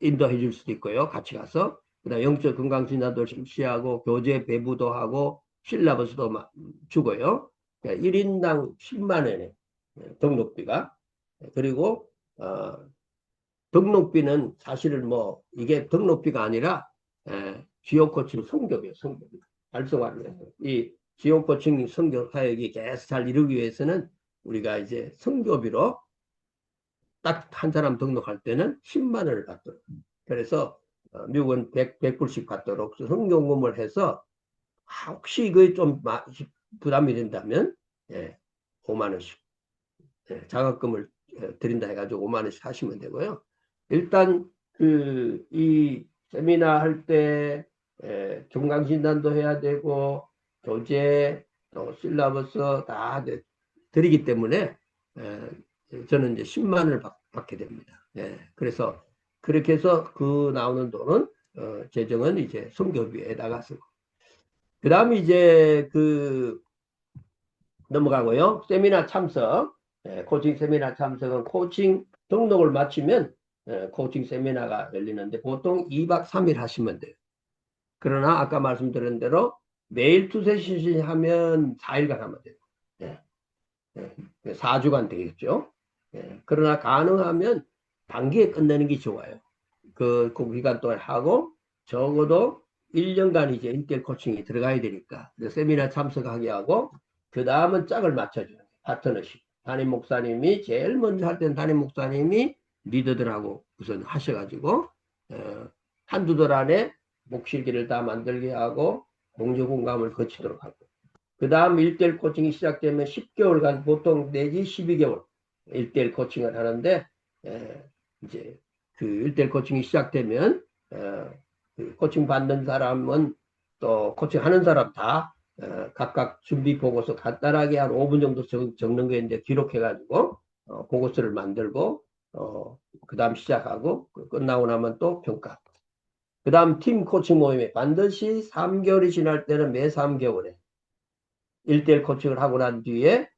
A: 인도해 줄 수도 있고요. 같이 가서. 그다음 영적 건강 진단도 실시하고 교재 배부도 하고 실라버스도 주고요. 그러니까 1인당 10만 원에 등록비가. 그리고 등록비는 사실은 뭐 이게 등록비가 아니라 지역 코칭 성격이에요. 성격. 달성하는 거이 지옥 코칭 선교 사역이 계속 잘 이루기 위해서는 우리가 이제 선교비로 딱 한 사람 등록할 때는 10만 원을 받도록. 그래서 미국은 100불씩 받도록 선교금을 해서 혹시 이거 좀 부담이 된다면 5만 원씩 자격금을 드린다 해가지고 5만 원씩 하시면 되고요. 일단 이 세미나 할 때 건강진단도 해야 되고 교재 또 실라버스 다 드리기 때문에 저는 이제 10만 원을 받게 됩니다. 그래서 그렇게 해서 그 나오는 돈은 재정은 이제 선교비에다가 쓰고 그 다음에 이제 넘어가고요. 세미나 참석 코칭 세미나 참석은 코칭 등록을 마치면 코칭 세미나가 열리는데 보통 2박 3일 하시면 돼요. 그러나 아까 말씀드린 대로 매일 두세 시간 하면 4일간 하면 돼요. 4주간 되겠죠. 그러나 가능하면 단기에 끝내는 게 좋아요. 그 기간 동안 하고 적어도 1년간 이제 인텔 코칭이 들어가야 되니까 세미나 참석하게 하고 그 다음은 짝을 맞춰줘요. 파트너십. 담임 목사님이 제일 먼저 할 때는 담임 목사님이 리더들하고 우선 하셔가지고 한두 달 안에 목실기를 다 만들게 하고 동료 공감을 거치도록 하고 그 다음 1대1 코칭이 시작되면 10개월간 보통 내지 12개월 1대1 코칭을 하는데 이제 그 1대1 코칭이 시작되면 그 코칭 받는 사람은 또 코칭 하는 사람 다 각각 준비 보고서 간단하게 한 5분 정도 적는 거 있는데 기록해가지고 보고서를 만들고 그 다음 시작하고 끝나고 나면 또 평가. 그 다음 팀 코칭 모임에 반드시 3개월이 지날 때는 매 3개월에 1대1 코칭을 하고 난 뒤에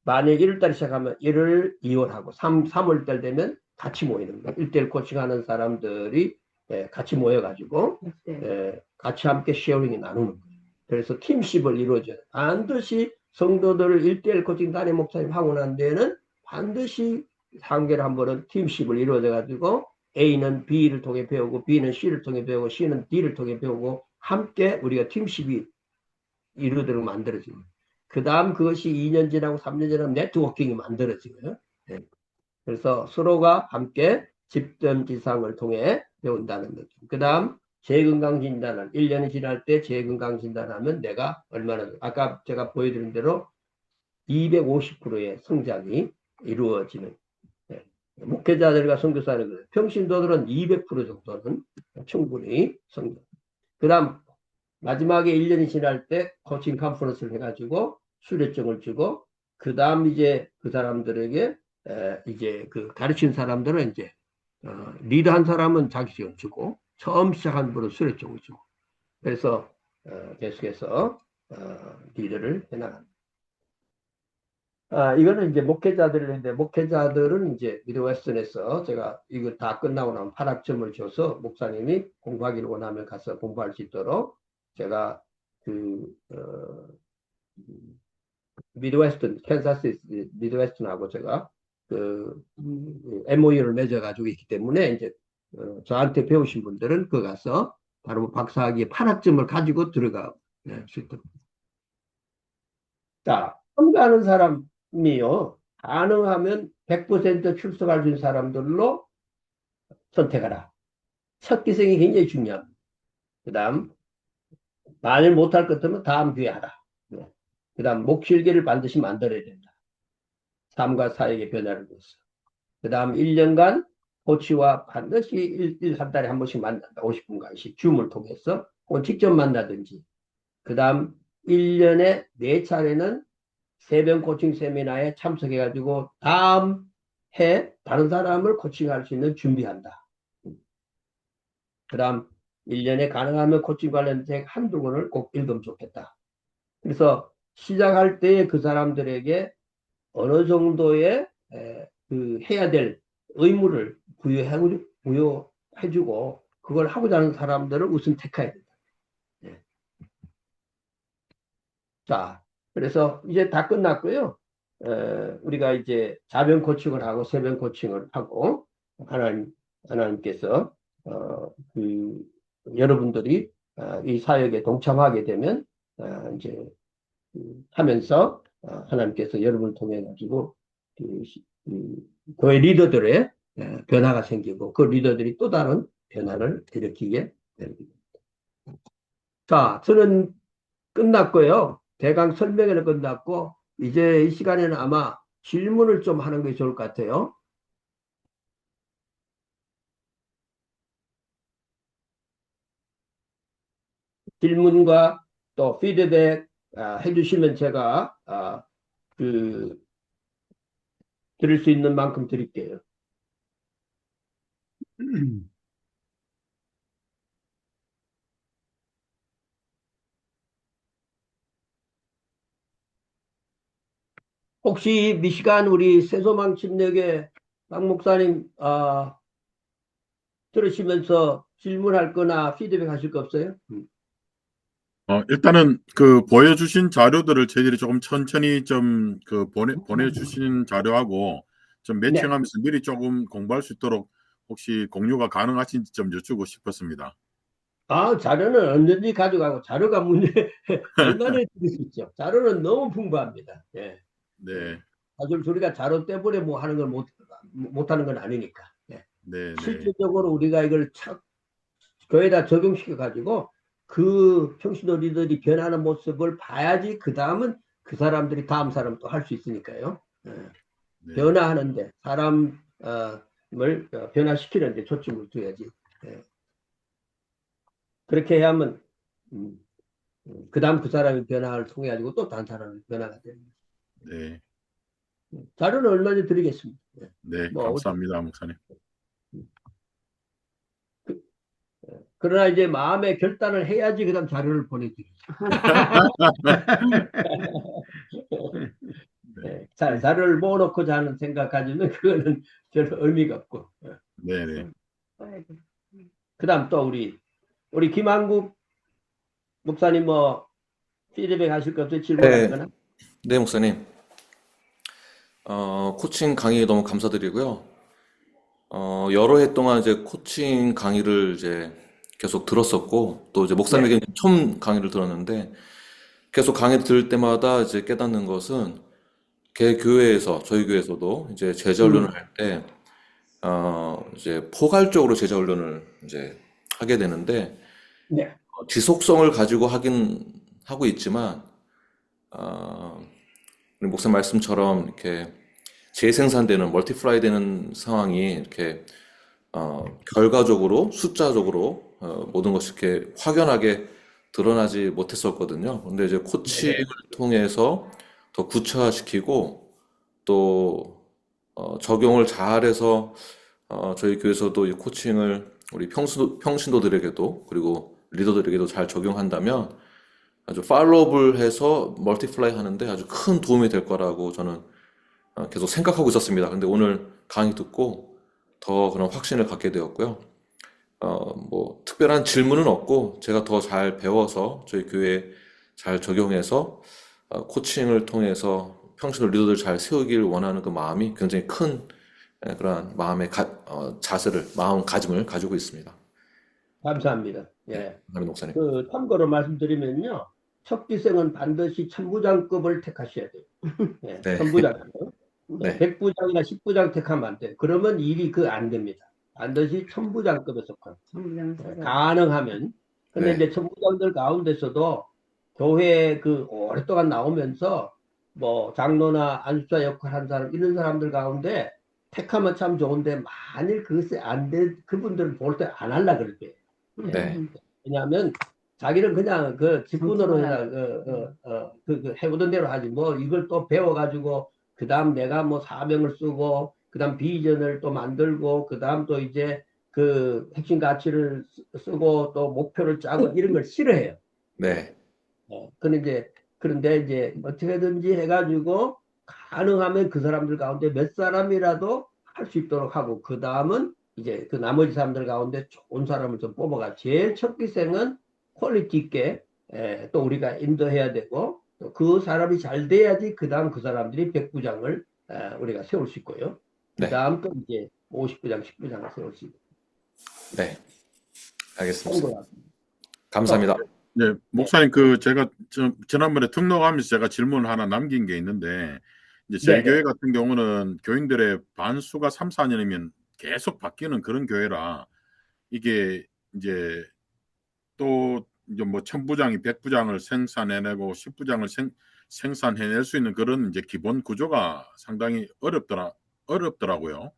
A: 만약 1월달 시작하면 1월, 2월 하고 3월달 되면 같이 모이는 거예요. 1대1 코칭하는 사람들이 같이 모여가지고 같이 함께 쉐어링이 나누는 거예요. 그래서 팀십을 이루어져요. 반드시 성도들을 1대1 코칭 담임 목사님 하고 난 뒤에는 반드시 3개월에 한 번은 팀십을 이루어져 가지고 A는 B를 통해 배우고 B는 C를 통해 배우고 C는 D를 통해 배우고 함께 우리가 팀십이 이루도록 만들어지고 그 다음 그것이 2년 지나고 3년 지나면 네트워킹이 만들어지고요. 그래서 서로가 함께 집전지상을 통해 배운다는 느낌. 그 다음 재건강진단을 1년이 지날 때 재건강진단하면 내가 얼마나 아까 제가 보여드린 대로 250%의 성장이 이루어지는 목회자들과 선교사들 평신도들은 200% 정도는 충분히 성장. 그 다음 마지막에 1년이 지날 때 코칭 컨퍼런스를 해가지고 수료증을 주고 그 다음 이제 그 사람들에게 이제 그 가르친 사람들은 이제 리드한 사람은 자격증을 주고 처음 시작한 분은 수료증을 주고 그래서 계속해서 리드를 해나갑니다. 이거는 이제 목회자들인데 목회자들은 이제 미드웨스턴에서 제가 이거 다 끝나고 나면 8학점을 줘서 목사님이 공부하기를 원하면 가서 공부할 수 있도록 제가 미드웨스턴 캔사스 미드웨스턴하고 제가 MOU를 맺어가지고 있기 때문에 이제 저한테 배우신 분들은 그 가서 바로 박사학위에 8학점을 가지고 들어가 수 있도록. 자, 참가하는 사람이요. 가능하면 100% 출석할 수 있는 사람들로 선택하라. 첫 기생이 굉장히 중요합니다. 그 다음, 만일 못할 것 같으면 다음 기회 하라. 그 다음, 목실계를 반드시 만들어야 된다. 삶과 사역의 변화를 위해서. 그 다음 1년간 코치와 반드시 한 달에 한 번씩 만난다. 50분간씩 줌을 통해서 혹은 직접 만나든지. 그 다음 1년에 4차례는 세병 코칭 세미나에 참석해가지고 다음 해 다른 사람을 코칭할 수 있는 준비한다. 그 다음 1년에 가능하면 코칭 관련 책 한두 권을 꼭 읽으면 좋겠다. 그래서 시작할 때 그 사람들에게 어느 정도의 해야 될 의무를 부여해주고 그걸 하고자 하는 사람들을 우선 택해야 된다. 네. 자, 그래서 이제 다 끝났고요. 우리가 이제 자변 코칭을 하고 세변 코칭을 하고 하나님께서 여러분들이 이 사역에 동참하게 되면 이제 하면서 하나님께서 여러분을 통해 가지고 그 교회 리더들의 변화가 생기고 그 리더들이 또 다른 변화를 일으키게 됩니다. 자, 저는 끝났고요. 대강 설명회는 끝났고 이제 이 시간에는 아마 질문을 좀 하는 게 좋을 것 같아요. 질문과 또 피드백 해주시면 제가 그 드릴 수 있는 만큼 드릴게요. 혹시 미시간 우리 세소망 침례교회 박 목사님 들으시면서 질문할 거나 피드백 하실 거 없어요?
B: 일단은 그 보여주신 자료들을 저희들이 조금 천천히 좀 그 보내주신 자료하고 좀
A: 네.
B: 매칭하면서 미리 조금 공부할 수 있도록 혹시 공유가 가능하신지 좀 여쭈고 싶었습니다.
A: 자료는 언제든지 가져가고 자료가 문제 얼마나 드릴 수 있죠. 자료는 너무 풍부합니다. 예.
B: 네,
A: 사실 우리가 자료 때문에 뭐 하는 걸 못하는 건 아니니까. 예.
B: 네, 네,
A: 실질적으로 우리가 이걸 교회에다 적용시켜 가지고 그 평신도 리더들이 변하는 모습을 봐야지 그 다음은 그 사람들이 다음 사람 또 할 수 있으니까요. 예.
B: 네,
A: 변화하는데 사람을 변화시키는데 초점을 둬야지. 예. 그렇게 해야만 그 다음 그 사람이 변화를 통해 가지고 또 다른 사람이 변화가 됩니다.
B: 네,
A: 자료는 얼마나 드리겠습니다. 예.
B: 네,
A: 뭐
B: 감사합니다, 목사님.
A: 그러나 이제 마음의 결단을 해야지 그다음 자료를 보내드리죠.
B: 네,
A: 네, 자료를 모아놓고 자는 생각 가지면 그거는 별로 의미가 없고.
B: 네, 네.
A: 그다음 또 우리 김한국 목사님 뭐 피드백 하실 거 없어요? 질문할
C: 네,
A: 거나?
C: 네, 목사님. 코칭 강의 너무 감사드리고요. 여러 해 동안 이제 코칭 강의를 이제 계속 들었었고, 또 이제
A: 네.
C: 목사님에게 처음 강의를 들었는데, 계속 강의 들을 때마다 이제 깨닫는 것은, 개 교회에서, 저희 교회에서도 이제 제자 훈련을
A: 음,
C: 할 때, 이제 포괄적으로 제자 훈련을 이제 하게 되는데,
A: 네.
C: 지속성을 가지고 하긴 하고 있지만, 어, 우리 목사 말씀처럼 이렇게 재생산되는 멀티플라이 되는 상황이 이렇게 결과적으로 숫자적으로 모든 것이 이렇게 확연하게 드러나지 못했었거든요. 근데 이제 코칭을
A: 네.
C: 통해서 더 구체화시키고 또 적용을 잘해서 저희 교회에서도 이 코칭을 우리 평신도들에게도 그리고 리더들에게도 잘 적용한다면 아주 팔로업을 해서 멀티플라이 하는데 아주 큰 도움이 될 거라고 저는 계속 생각하고 있었습니다. 근데 오늘 강의 듣고 더 그런 확신을 갖게 되었고요. 뭐 특별한 질문은 없고 제가 더 잘 배워서 저희 교회에 잘 적용해서 코칭을 통해서 평신도 리더들 잘 세우길 원하는 그 마음이 굉장히 큰 그러한 마음의 자세를, 마음가짐을 가지고 있습니다.
A: 감사합니다.
C: 네,
A: 예.
C: 하민 목사님.
A: 그 참고로 말씀드리면요. 첫 기생은 반드시 천부장급을 택하셔야 돼요. 예,
C: 네,
A: 천부장. 예,
C: 네,
A: 백부장이나 십부장 택하면 안 돼요. 그러면 일이 안 됩니다. 반드시 천부장급에 속한. 가능하면. 근데
C: 네,
A: 이제 천부장들 가운데서도 교회 그 오랫동안 나오면서 뭐 장로나 안수사 역할 한 사람, 이런 사람들 가운데 택하면 참 좋은데 만일 그것이 안 돼, 그분들은 볼 때 안 할라 그럴 거예요. 예.
C: 네,
A: 왜냐하면 자기는 그냥 그 직분으로 해서 해오던 대로 하지 뭐 이걸 또 배워가지고 그 다음 내가 뭐 사명을 쓰고 그 다음 비전을 또 만들고 그 다음 또 이제 그 핵심 가치를 쓰고 또 목표를 짜고 이런 걸 싫어해요.
C: 네,
A: 그런데 이제 어떻게든지 해가지고 가능하면 그 사람들 가운데 몇 사람이라도 할 수 있도록 하고 그 다음은 이제 그 나머지 사람들 가운데 좋은 사람을 좀 뽑아가 제일 첫 기생은 퀄리티 있게 또 우리가 인도해야 되고 또 그 사람이 잘 돼야지 그 다음 그 사람들이 백부장을 우리가 세울 수 있고요. 그
C: 네,
A: 다음 또 이제 50부장, 10부장을 세울 수 있고
C: 네. 알겠습니다, 목사님.
A: 참고로 또
C: 감사합니다.
B: 네,
A: 네,
B: 목사님 제가 지난번에 등록하면서 제가 질문을 하나 남긴 게 있는데 이제 저희
A: 네,
B: 교회
A: 네,
B: 같은 경우는 교인들의 반수가 3, 4년이면 계속 바뀌는 그런 교회라 이게 이제 또 이제 뭐 천부장이 백부장을 생산해내고 십부장을 생산해낼 수 있는 그런 이제 기본 구조가 상당히 어렵더라고요.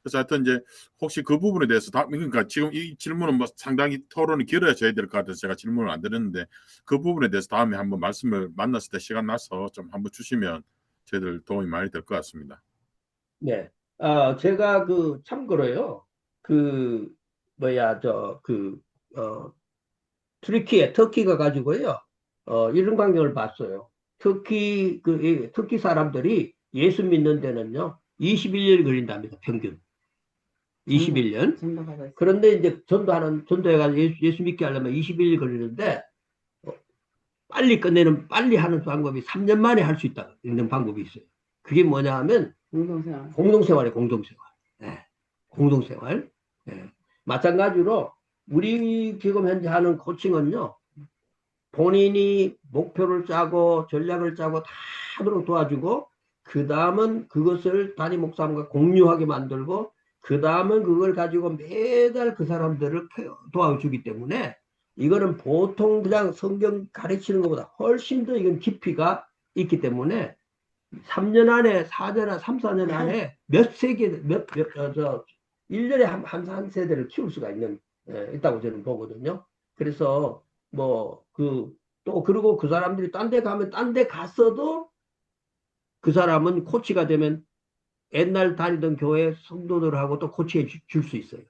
B: 그래서 하여튼 이제 혹시 그 부분에 대해서 그러니까 지금 이 질문은 뭐 상당히 토론이 길어져야 될 것 같아서 제가 질문을 안 드렸는데 그 부분에 대해서 다음에 한번 말씀을 만났을 때 시간 나서 좀 한번 주시면 저희들 도움이 많이 될 것 같습니다.
A: 네. 제가 참고로요, 그, 뭐야, 터키가 가지고요, 이런 광경을 봤어요. 터키 사람들이 예수 믿는 데는요, 21년 걸린답니다, 평균. 21년. 그런데 이제 전도해가지고 예수 믿게 하려면 21일 걸리는데, 어, 빨리 하는 방법이 3년 만에 할 수 있는 방법이 있어요. 그게 뭐냐 하면, 공동생활이에요, 공동생활. 예, 공동생활. 예. 마찬가지로, 우리 지금 현재 하는 코칭은요, 본인이 목표를 짜고 전략을 짜고 다 하도록 도와주고 그 다음은 그것을 담임 목사님과 공유하게 만들고 그 다음은 그걸 가지고 매달 그 사람들을 도와주기 때문에 이거는 보통 그냥 성경 가르치는 것보다 훨씬 더 이건 깊이가 있기 때문에 3년 안에 4년, 3, 4년 안에 몇 세계, 몇, 1년에 한 세대를 키울 수가 있다고 저는 보거든요. 그래서 뭐, 그리고 그 사람들이 딴데 가면 딴데 갔어도 그 사람은 코치가 되면 옛날 다니던 교회 성도들하고 또 코치해 줄 수 있어요.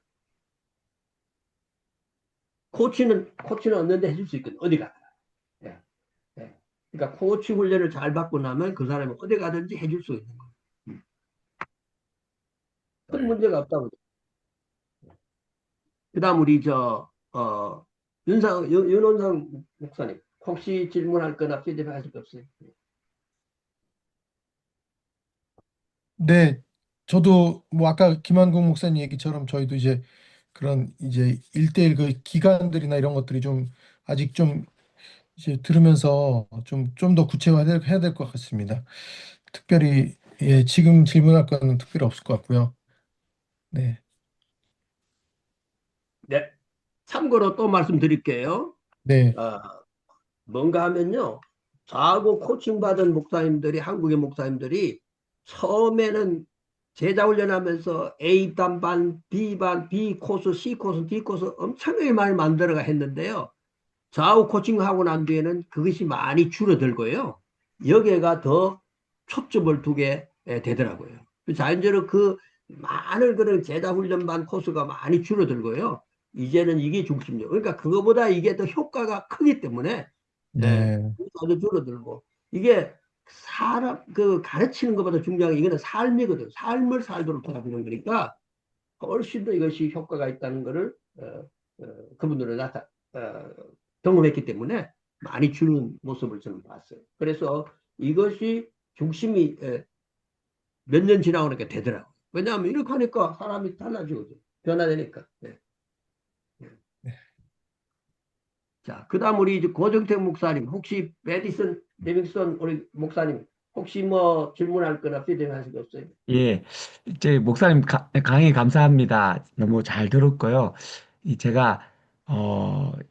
A: 코치는 없는데 해줄 수 있거든. 어디 가나. 예, 예. 그러니까 코치 훈련을 잘 받고 나면 그 사람이 어디 가든지 해줄 수 있는 거예요. 큰
B: 네.
A: 문제가 없다고. 그다음 우리 윤원상 목사님 혹시 질문할 거나 피드백하실 거 없어요?
D: 네, 저도 뭐 아까 김한국 목사님 얘기처럼 저희도 이제 그런 이제 일대일 그 기간들이나 이런 것들이 좀 아직 좀 이제 들으면서 좀 더 구체화해야 될 것 같습니다. 특별히 예, 지금 질문할 거는 특별히 없을 것 같고요. 네,
A: 네. 참고로 또 말씀드릴게요.
D: 네,
A: 어, 뭔가 하면요. 저하고 코칭받은 목사님들이 한국의 목사님들이 처음에는 제자 훈련하면서 A단 반, B반, B 코스, C 코스, D 코스 엄청나게 많이 만들어가 했는데요. 좌우 코칭하고 난 뒤에는 그것이 많이 줄어들고요. 여기가 더 초점을 두게 되더라고요. 자연적으로 많은 그런 제자 훈련반 코스가 많이 줄어들고요. 이제는 이게 중심이에요. 그러니까 그거보다 이게 더 효과가 크기 때문에
D: 네,
A: 더 줄어들고 이게 사람 가르치는 것보다 중요한 게 이거는 삶이거든. 삶을 살도록 도와주는 거니까 훨씬 더 이것이 효과가 있다는 것을 그분들은 어, 경험했기 때문에 많이 주는 모습을 저는 봤어요. 그래서 이것이 중심이 몇 년 지나고 나니까 되더라고요. 왜냐하면 이렇게 하니까 사람이 달라지거든. 변화되니까. 네. 네. 자, 그 다음 우리 이제 고정택 목사님, 혹시 메디슨 데믹슨 우리 목사님, 혹시 뭐 질문할 거나 피드백하실 거 없어요?
E: 예, 이제 목사님 강의 감사합니다. 너무 잘 들었고요. 제가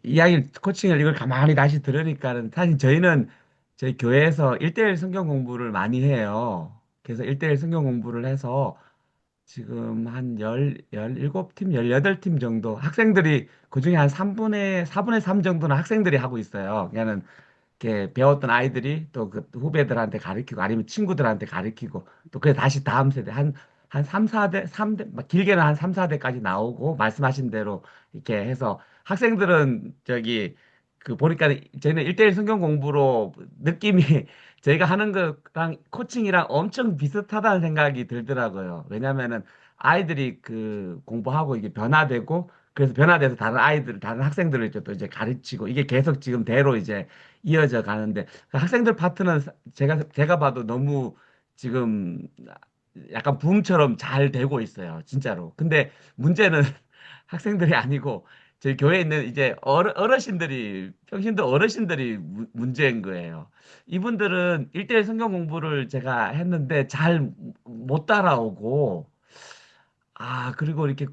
E: 이야기 코칭을 이걸 가만히 다시 들으니까는 사실 저희는 저희 교회에서 1대1 성경 공부를 많이 해요. 그래서 1대1 성경 공부를 해서 지금 한 17팀, 18팀 정도 학생들이 그중에 한 4분의 3 정도는 학생들이 하고 있어요. 그러니까는 이렇게 배웠던 아이들이 또 그 후배들한테 가르치고 아니면 친구들한테 가르치고 또 그래 다시 다음 세대 한 3, 4대, 3대, 길게는 한 3, 4대까지 나오고 말씀하신 대로 이렇게 해서 학생들은 보니까 저희는 1대1 성경 공부로 느낌이 저희가 하는 거랑 코칭이랑 엄청 비슷하다는 생각이 들더라고요. 왜냐면은 아이들이 공부하고 이게 변화되고 그래서 변화돼서 다른 학생들을 이제 가르치고 이게 계속 지금 대로 이제 이어져 가는데 그 학생들 파트는 제가 봐도 너무 지금 약간 붐처럼 잘 되고 있어요. 진짜로. 근데 문제는 학생들이 아니고 저희 교회에 있는 이제 어르신들이, 평신도 어르신들이 문제인 거예요. 이분들은 일대일 성경 공부를 제가 했는데 잘 못 따라오고, 그리고 이렇게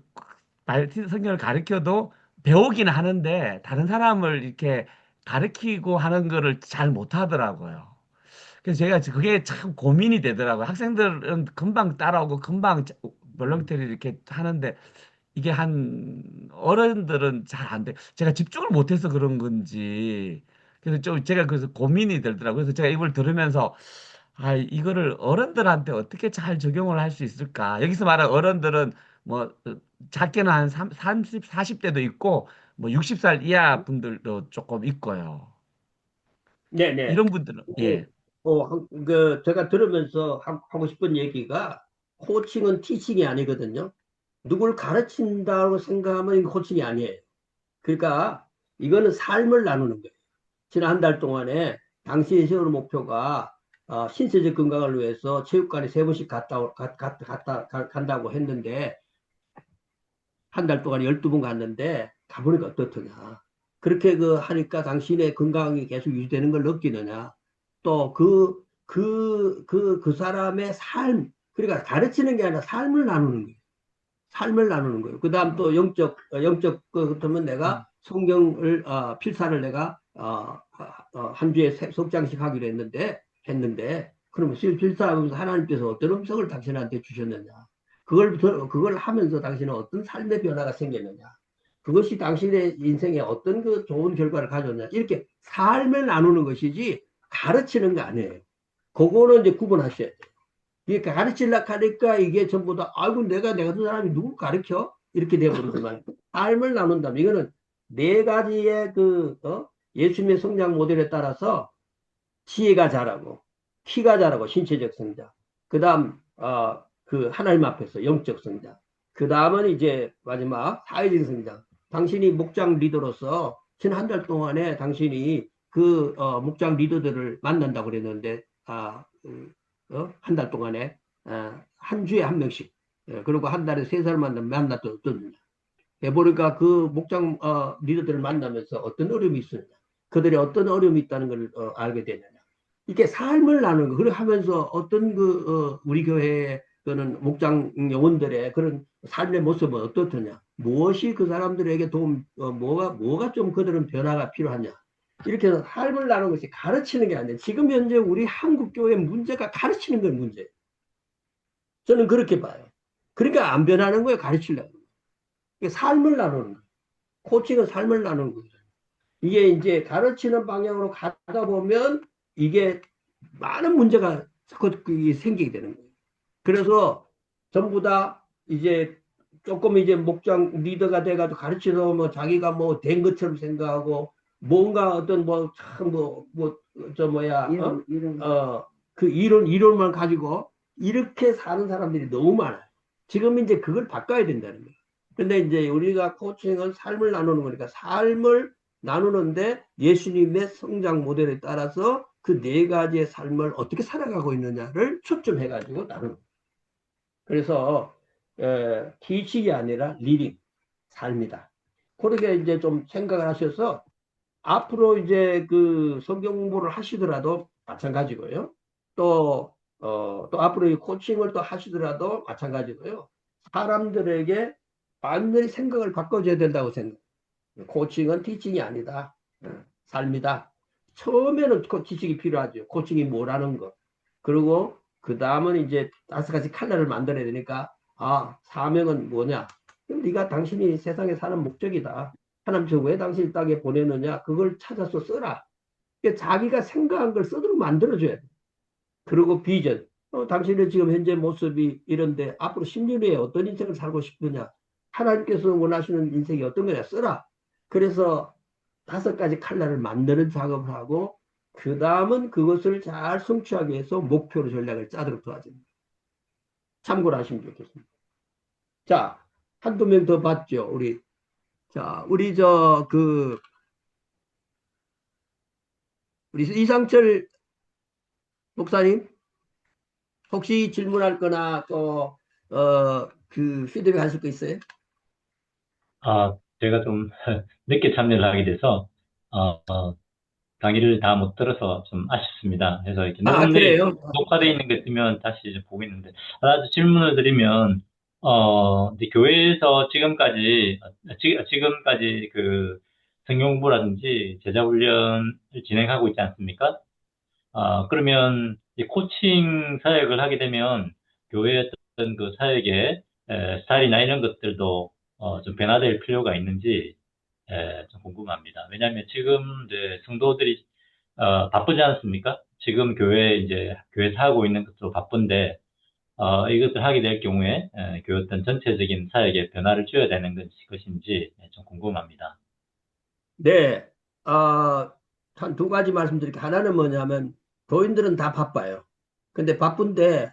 E: 성경을 가르쳐도 배우긴 하는데 다른 사람을 이렇게 가르치고 하는 거를 잘 못하더라고요. 그래서 제가 그게 참 고민이 되더라고요. 학생들은 금방 따라오고 금방 멀렁터리 이렇게 하는데 이게 한 어른들은 잘 안 돼. 제가 집중을 못해서 그런 건지. 그래서 좀 제가 그래서 고민이 되더라고요. 그래서 제가 이걸 들으면서 이거를 어른들한테 어떻게 잘 적용을 할 수 있을까? 여기서 말하는 어른들은 뭐 작게는 한 30, 40대도 있고 뭐 60살 이하 분들도 조금 있고요.
A: 네네.
E: 이런 분들은 예.
A: 제가 들으면서 하고 싶은 얘기가 코칭은 티칭이 아니거든요. 누굴 가르친다고 생각하면 이거 코칭이 아니에요. 그러니까 이거는 삶을 나누는 거예요. 지난 한 달 동안에 당신이 세우는 목표가 신체적 건강을 위해서 체육관에 3번씩 간다고 했는데 한 달 동안 12번 갔는데 가보니까 어떻더냐. 그렇게 하니까 당신의 건강이 계속 유지되는 걸 느끼느냐. 또 그 사람의 삶, 그러니까 가르치는 게 아니라 삶을 나누는 거예요. 삶을 나누는 거예요. 그 다음 또 영적 그렇다면 내가 성경을, 필사를 내가, 한 주에 석 장씩 하기로 했는데, 그러면 필사하면서 하나님께서 어떤 음성을 당신한테 주셨느냐. 그걸 하면서 당신은 어떤 삶의 변화가 생겼느냐. 그것이 당신의 인생에 어떤 그 좋은 결과를 가져왔냐. 이렇게 삶을 나누는 것이지 가르치는 거 아니에요. 그거는 이제 구분하셔야 돼요. 이게 가르치려고 하니까 이게 전부 다, 아이고, 내가 그 사람이 누구 가르쳐? 이렇게 되어버리지만, 삶을 나눈다면, 이거는 네 가지의 예수님의 성장 모델에 따라서 지혜가 자라고, 키가 자라고, 신체적 성장. 그 다음, 하나님 앞에서 영적 성장. 그 다음은 이제 마지막 사회적 성장. 당신이 목장 리더로서 지난 한 달 동안에 당신이 목장 리더들을 만난다고 그랬는데, 한 달 동안에 한 주에 한 명씩, 그리고 한 달에 3사람 만났던 어떠느냐. 해보니까 그 목장 리더들을 만나면서 어떤 어려움이 있었느냐, 그들이 어떤 어려움이 있다는 걸 알게 되느냐. 이게 삶을 나누는 거. 그렇게 하면서 어떤 우리 교회의 그는 목장 영혼들의 그런 삶의 모습은 어떻느냐, 무엇이 그 사람들에게 뭐가 좀 그들은 변화가 필요하냐. 이렇게 해서 삶을 나누는 것이 가르치는 게 아니에요. 지금 현재 우리 한국 교회 문제가 가르치는 건 문제예요. 저는 그렇게 봐요. 그러니까 안 변하는 거예요. 가르치려고. 삶을 나누는 거예요. 코칭은 삶을 나누는 거죠. 이게 이제 가르치는 방향으로 가다 보면 이게 많은 문제가 자꾸 생기게 되는 거예요. 그래서 전부 다 이제 조금 이제 목장 리더가 돼가지고 가르치다 보면 자기가 뭐 된 것처럼 생각하고 뭔가 어떤 그 이론만 가지고 이렇게 사는 사람들이 너무 많아요. 지금 이제 그걸 바꿔야 된다는 거예요. 근데 이제 우리가 코칭은 삶을 나누는 거니까 삶을 나누는데 예수님의 성장 모델에 따라서 그 네 가지의 삶을 어떻게 살아가고 있느냐를 초점해가지고 나누는. 그래서 티칭이 아니라 리딩, 삶이다. 그렇게 이제 좀 생각을 하셔서 앞으로 이제 그 성경 공부를 하시더라도 마찬가지고요. 또 앞으로 이 코칭을 또 하시더라도 마찬가지고요. 사람들에게 완전히 생각을 바꿔줘야 된다고 생각해요. 코칭은 티칭이 아니다. 삶이다. 처음에는 티칭이 필요하죠. 코칭이 뭐라는 거. 그리고 그 다음은 이제 5가지 칼날을 만들어야 되니까 사명은 뭐냐. 네가 당신이 세상에 사는 목적이다. 하나님께서 왜 당신이 땅에 보내느냐. 그걸 찾아서 써라. 자기가 생각한 걸 써도록 만들어줘야 돼. 그리고 비전. 당신의 지금 현재 모습이 이런데 앞으로 10년 후에 어떤 인생을 살고 싶으냐. 하나님께서 원하시는 인생이 어떤 거냐 써라. 그래서 5가지 칼날을 만드는 작업을 하고 그 다음은 그것을 잘 성취하기 위해서 목표로 전략을 짜도록 도와줍니다. 참고로 하시면 좋겠습니다. 자, 한두 명 더 봤죠. 우리 이상철 목사님 혹시 질문할 거나 또 피드백 하실 거 있어요?
F: 제가 좀 늦게 참여를 하게 돼서 강의를 다 못 들어서 좀 아쉽습니다. 그래서 이렇게
A: 아,
F: 녹음돼
A: 그래요?
F: 녹화되어 있는 게 뜨면 다시 이제 보겠는데 하나 질문을 드리면 이제 교회에서 지금까지 그 성경공부라든지 제자훈련을 진행하고 있지 않습니까? 그러면 이 코칭 사역을 하게 되면 교회의 어떤 그 사역의 스타일이나 이런 것들도 좀 변화될 필요가 있는지 좀 궁금합니다. 왜냐하면 지금 이제 성도들이 바쁘지 않습니까? 지금 교회에서 하고 있는 것도 바쁜데 이것을 하게 될 경우에 교회 어떤 전체적인 사역에 변화를 줘야 되는 것인지 좀 궁금합니다.
A: 네. 한 두 가지 말씀드릴게요. 하나는 뭐냐면, 교인들은 다 바빠요. 근데 바쁜데,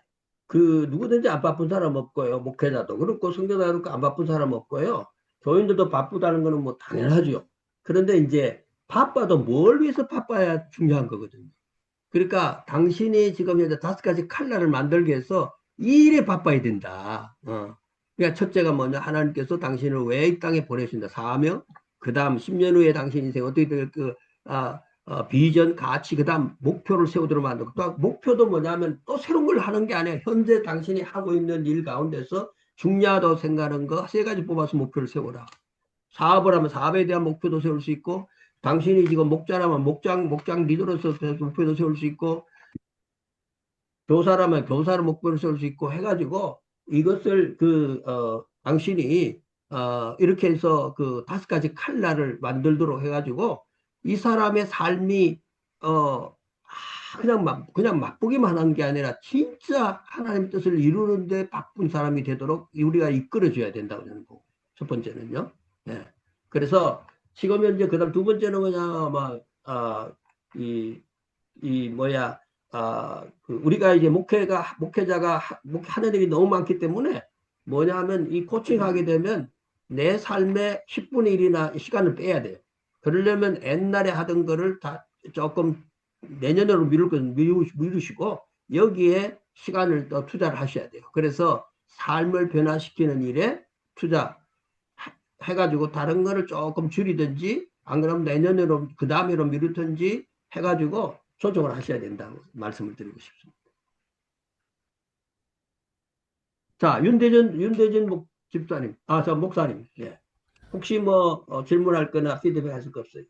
A: 누구든지 안 바쁜 사람 없고요. 목회자도 그렇고, 성도도 그렇고, 안 바쁜 사람 없고요. 교인들도 바쁘다는 거는 뭐 당연하죠. 그런데 이제, 바빠도 뭘 위해서 바빠야 중요한 거거든요. 그러니까, 당신이 지금 현재 5가지 칼날을 만들기 위해서 이 일에 바빠야 된다. 그러니까 첫째가 뭐냐, 하나님께서 당신을 왜 이 땅에 보내신다. 사명, 그 다음 10년 후에 당신 인생 어떻게 될 비전, 가치, 그 다음 목표를 세우도록 만들고, 또 목표도 뭐냐면 또 새로운 걸 하는 게 아니라 현재 당신이 하고 있는 일 가운데서 중요하다고 생각하는 거 3가지 뽑아서 목표를 세워라. 사업을 하면 사업에 대한 목표도 세울 수 있고, 당신이 지금 목자라면 목장 리더로서 목표도 세울 수 있고, 교사라면 교사를 목표로 세울 수 있고 해가지고 이것을 당신이 이렇게 해서 그 5가지 칼날을 만들도록 해가지고 이 사람의 삶이 그냥 맛보기만 하는 게 아니라 진짜 하나님 뜻을 이루는데 바쁜 사람이 되도록 우리가 이끌어줘야 된다고 저는 보고 첫 번째는요. 네. 그래서 지금 현재 그다음 두 번째는 뭐냐 이 뭐야 우리가 이제 목회자가 하는 일이 너무 많기 때문에 뭐냐 하면 이 코칭하게 되면 내 삶의 10분의 1이나 시간을 빼야 돼요. 그러려면 옛날에 하던 거를 다 조금 내년으로 미루시고 여기에 시간을 더 투자를 하셔야 돼요. 그래서 삶을 변화시키는 일에 투자해가지고 다른 거를 조금 줄이든지 안 그러면 내년으로 그 다음으로 미루든지 해가지고 조정을 하셔야 된다고 말씀을 드리고 싶습니다. 자, 윤대진 집사님, 저 목사님, 예. 혹시 뭐 질문할 거나 피드백 하실 거 없어요?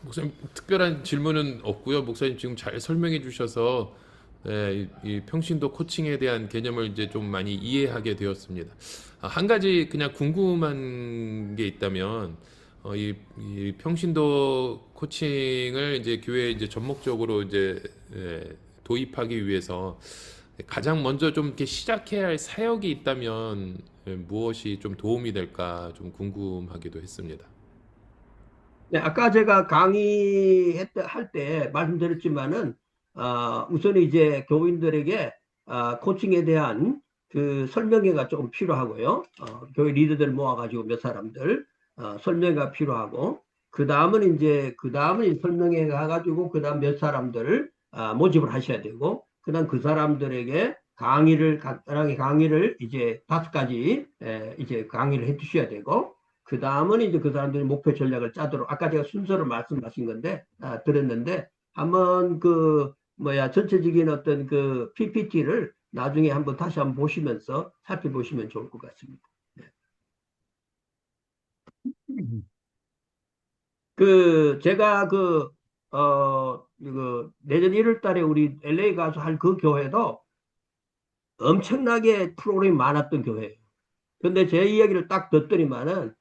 G: 목사님 특별한 질문은 없고요. 목사님 지금 잘 설명해 주셔서 이 평신도 코칭에 대한 개념을 이제 좀 많이 이해하게 되었습니다. 한 가지 그냥 궁금한 게 있다면 이 평신도 코칭을 이제 교회에 이제 전목적으로 이제 도입하기 위해서 가장 먼저 좀 이렇게 시작해야 할 사역이 있다면 무엇이 좀 도움이 될까 좀 궁금하기도 했습니다.
A: 네, 아까 제가 할 때 말씀드렸지만은, 우선 이제 교인들에게, 코칭에 대한 그 설명회가 조금 필요하고요. 교회 리더들 모아가지고 몇 사람들, 설명회가 필요하고, 그 다음은 설명회 가가지고, 그 다음 몇 사람들을, 모집을 하셔야 되고, 그 다음 그 사람들에게 간단하게 강의를 이제 5가지, 이제 강의를 해 주셔야 되고, 그 다음은 이제 그 사람들이 목표 전략을 짜도록 아까 제가 순서를 말씀하신 건데 드렸는데 한번 전체적인 어떤 그 PPT를 나중에 다시 한번 보시면서 살펴보시면 좋을 것 같습니다. 네. 제가 내년 1월 달에 우리 LA 가서 할 그 교회도 엄청나게 프로그램이 많았던 교회예요. 근데 제 이야기를 딱 듣더니만은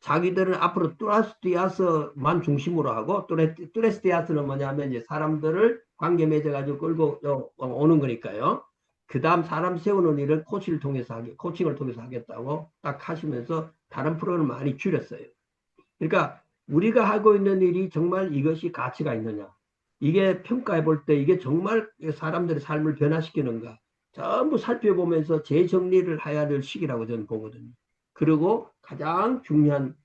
A: 자기들은 앞으로 뚜레스디아스만 중심으로 하고 뚜레스디아스는 뭐냐면 이제 사람들을 관계 맺어가지고 끌고 오는 거니까요. 그 다음 사람 세우는 일을 코칭을 통해서 하겠다고 딱 하시면서 다른 프로그램을 많이 줄였어요. 그러니까 우리가 하고 있는 일이 정말 이것이 가치가 있느냐. 이게 평가해 볼 때 이게 정말 사람들의 삶을 변화시키는가. 전부 살펴보면서 재정리를 해야 될 시기라고 저는 보거든요. 그리고 가장 중요한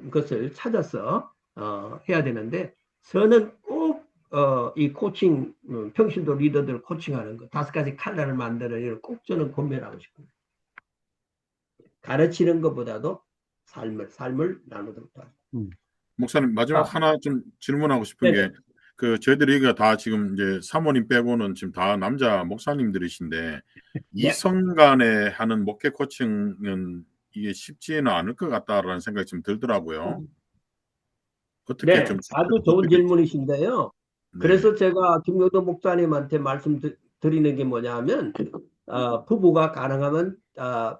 A: 것을 찾아서 해야 되는데 저는 꼭 이 코칭 평신도 리더들 코칭하는 거 5가지 칼날을 만드는 일을 꼭 저는 권면하고 싶어요. 가르치는 것보다도 삶을 나누도록 하죠.
B: 목사님 마지막
A: 아,
B: 하나 좀 질문하고 싶은
A: 네네.
B: 게 그 저희들이 여기가 다 지금 이제 사모님 빼고는 지금 다 남자 목사님들이신데
A: 네.
B: 이성 간에 하는 목회 코칭은 이게 쉽지는 않을 것 같다라는 생각이 좀 들더라고요. 어떻게 좀
A: 네, 아주 좋은
B: 어떻게
A: 질문이신데요.
B: 네.
A: 그래서 제가 김용도 목사님한테 말씀드리는 게 뭐냐면, 부부가 가능하면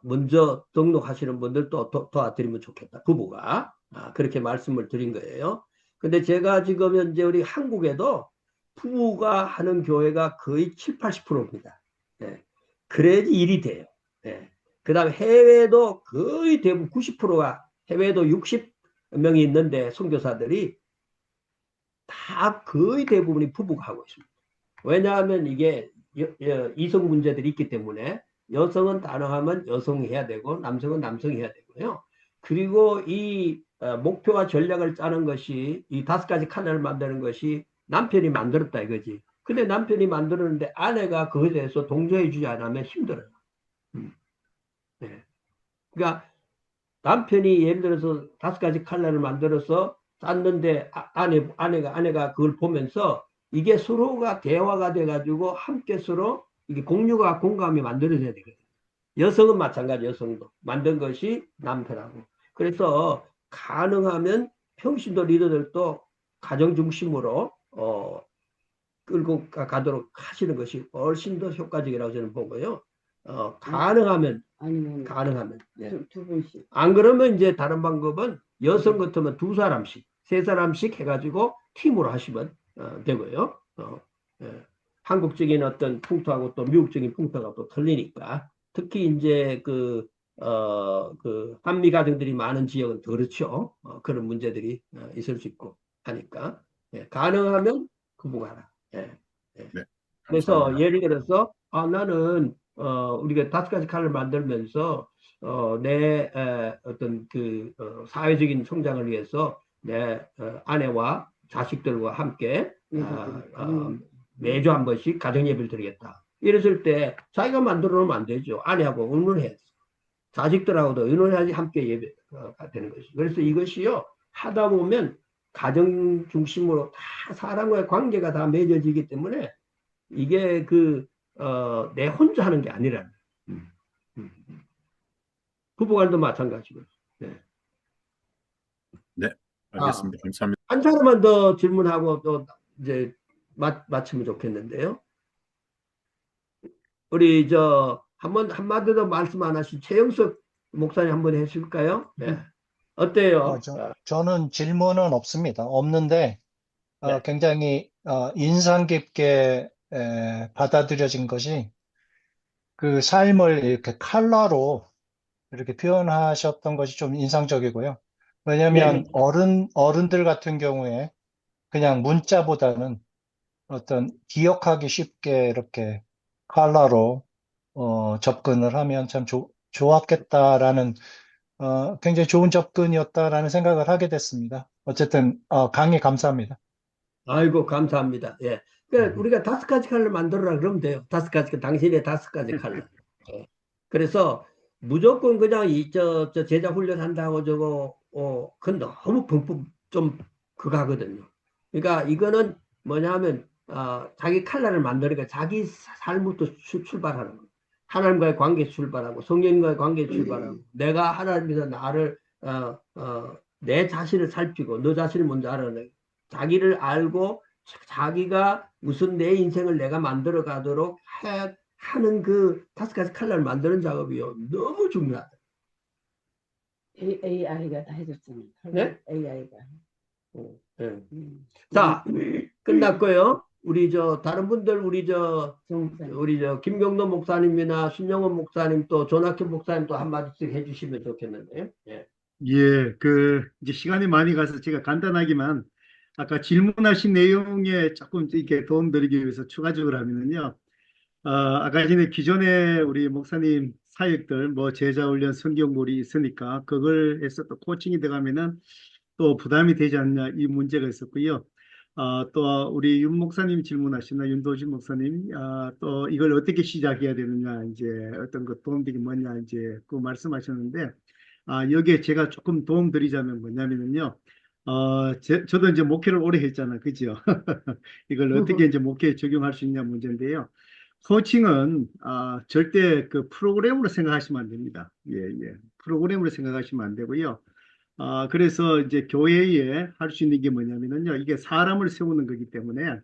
A: 먼저 등록하시는 분들 또 도와드리면 좋겠다. 부부가 그렇게 말씀을 드린 거예요. 근데 제가 지금 현재 우리 한국에도 부부가 하는 교회가 거의 7, 80%입니다. 예. 그래야지 일이 돼요. 예. 그다음에 해외도 거의 대부분 90%가 해외도 60명이 있는데 선교사들이 다 거의 대부분이 부부가 하고 있습니다. 왜냐하면 이게 이성 문제들이 있기 때문에 여성은 가능하면 여성이 해야 되고 남성은 남성이 해야 되고요. 그리고 이 목표와 전략을 짜는 것이 이 5가지 칼날을 만드는 것이 남편이 만들었다 이거지. 근데 남편이 만들었는데 아내가 그것에 대해서 동조해 주지 않으면 힘들어요. 네. 그러니까 남편이 예를 들어서 5가지 칼날을 만들어서 짰는데 아내가 그걸 보면서 이게 서로가 대화가 돼가지고 함께 서로 이게 공유가 공감이 만들어져야 되거든요. 여성은 마찬가지, 여성도 만든 것이 남편하고. 그래서 가능하면 평신도 리더들도 가정 중심으로 끌고 가도록 하시는 것이 훨씬 더 효과적이라고 저는 보고요. 가능하면
H: 아니면
A: 예.
H: 두 분씩.
A: 안 그러면 이제 다른 방법은 여성 같으면 2사람씩, 3사람씩 해가지고 팀으로 하시면 되고요. 예. 한국적인 어떤 풍토하고 또 미국적인 풍토가 또 틀리니까 특히 이제 그 한미 가정들이 많은 지역은 더 그렇죠. 그런 문제들이 있을 수 있고 하니까 예. 가능하면 부부가라. 예. 예.
B: 네,
A: 그래서
B: 감사합니다.
A: 예를 들어서 나는 우리가 5가지 칼을 만들면서 내 어떤 그 사회적인 성장을 위해서 내 아내와 자식들과 함께 매주 한 번씩 가정 예배를 드리겠다. 이랬을 때 자기가 만들어 놓으면 안 되죠. 아내하고 의논해야 돼. 자식들하고도 의논해야지 함께 예배가 되는 것이죠. 그래서 이것이요 하다 보면 가정 중심으로 다 사람과의 관계가 다 맺어지기 때문에 이게 내 혼자 하는 게 아니라는 거예요. 부부간도 마찬가지고요. 네.
B: 네, 알겠습니다. 감사합니다.
A: 한 사람만 더 질문하고 또 이제 마치면 좋겠는데요. 우리 한마디 더 말씀 안 하신 최영석 목사님 한번 해주실까요? 네. 어때요?
I: 저는 질문은 없는데
A: 네.
I: 굉장히 인상 깊게 받아들여진 것이 그 삶을 이렇게 컬러로 이렇게 표현하셨던 것이 좀 인상적이고요. 왜냐하면
A: 네네.
I: 어른들 같은 경우에 그냥 문자보다는 어떤 기억하기 쉽게 이렇게 컬러로 접근을 하면 참 좋았겠다라는 굉장히 좋은 접근이었다라는 생각을 하게 됐습니다. 어쨌든 강의 감사합니다.
A: 아이고, 감사합니다. 예. 그러니까 우리가 5가지 칼을 만들어라 그러면 돼요. 5가지, 당신의 5가지 칼을. 예. 그래서 무조건 그냥 제자 훈련한다고 그건 너무 좀 그거거든요. 그러니까 이거는 뭐냐면, 자기 칼날을 만드니까 자기 삶부터 출발하는 거예요. 하나님과의 관계 출발하고, 성령과의 관계 출발하고, 내가 하나님에서 나를, 내 자신을 살피고, 너 자신을 먼저 알아내. 자기를 알고 자기가 무슨 내 인생을 내가 만들어 가도록 하는 그 5가지 칼날을 만드는 작업이요. 너무 중요하다.
H: AI가 다 해줬잖아요.
A: 네?
H: AI가.
A: 네. 자, 끝났고요. 우리 다른 분들 우리 김경도 목사님이나 신영원 목사님 또 조낙현 목사님 또 한마디씩 해주시면 좋겠는데요. 예.
J: 예, 이제 시간이 많이 가서 제가 간단하기만 아까 질문하신 내용에 조금 이렇게 도움드리기 위해서 추가적으로 하면은요, 아까 전에 기존에 우리 목사님 사역들, 뭐 제자훈련, 성경몰이 있으니까 그걸 해서 또 코칭이 들어가면은 또 부담이 되지 않냐 이 문제가 있었고요. 또 우리 윤 목사님 질문하시나 윤도진 목사님, 또 이걸 어떻게 시작해야 되느냐 이제 어떤 그 도움되기 뭐냐 이제 그 말씀하셨는데 여기에 제가 조금 도움 드리자면 뭐냐면요. 저도 이제 목회를 오래 했잖아. 그죠? 이걸 어떻게 이제 목회에 적용할 수 있냐 문제인데요. 코칭은 절대 그 프로그램으로 생각하시면 안 됩니다. 예, 예. 프로그램으로 생각하시면 안 되고요. 그래서 이제 교회에 할 수 있는 게 뭐냐면요. 이게 사람을 세우는 거기 때문에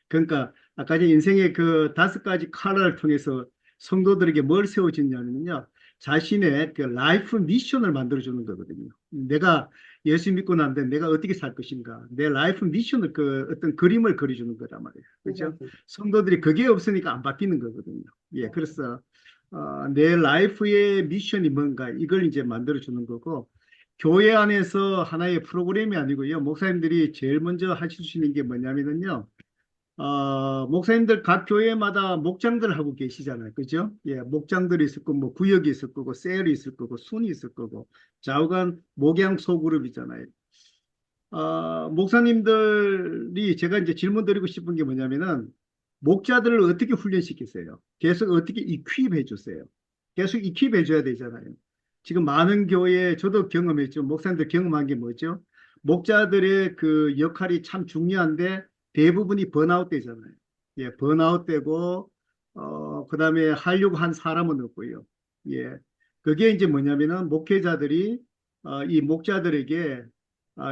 J: 그러니까 아까 제 인생의 그 5가지 칼라를 통해서 성도들에게 뭘 세워주냐면요. 자신의 그 라이프 미션을 만들어주는 거거든요. 내가 예수 믿고 난 다음에 내가 어떻게 살 것인가. 내 라이프 미션을 그 어떤 그림을 그려주는 거란 말이에요. 그렇죠? 성도들이 그게 없으니까 안 바뀌는 거거든요. 예, 그래서 내 라이프의 미션이 뭔가 이걸 이제 만들어주는 거고 교회 안에서 하나의 프로그램이 아니고요. 목사님들이 제일 먼저 하실 수 있는 게 뭐냐면요. 목사님들 각 교회마다 목장들 하고 계시잖아요. 그죠? 예, 목장들이 있을 거고, 뭐 구역이 있을 거고, 셀이 있을 거고, 순이 있을 거고, 좌우간 목양 소그룹이잖아요. 목사님들이 제가 이제 질문 드리고 싶은 게 뭐냐면은, 목자들을 어떻게 훈련시키세요? 계속 어떻게 이퀴입 해주세요? 계속 이퀴입 해줘야 되잖아요. 지금 많은 교회, 저도 경험했죠. 목사님들 경험한 게 뭐죠? 목자들의 그 역할이 참 중요한데, 대부분이 번아웃 되잖아요. 예, 번아웃 되고, 그 다음에 하려고 한 사람은 없고요. 예, 그게 이제 뭐냐면은 목회자들이, 이 목자들에게,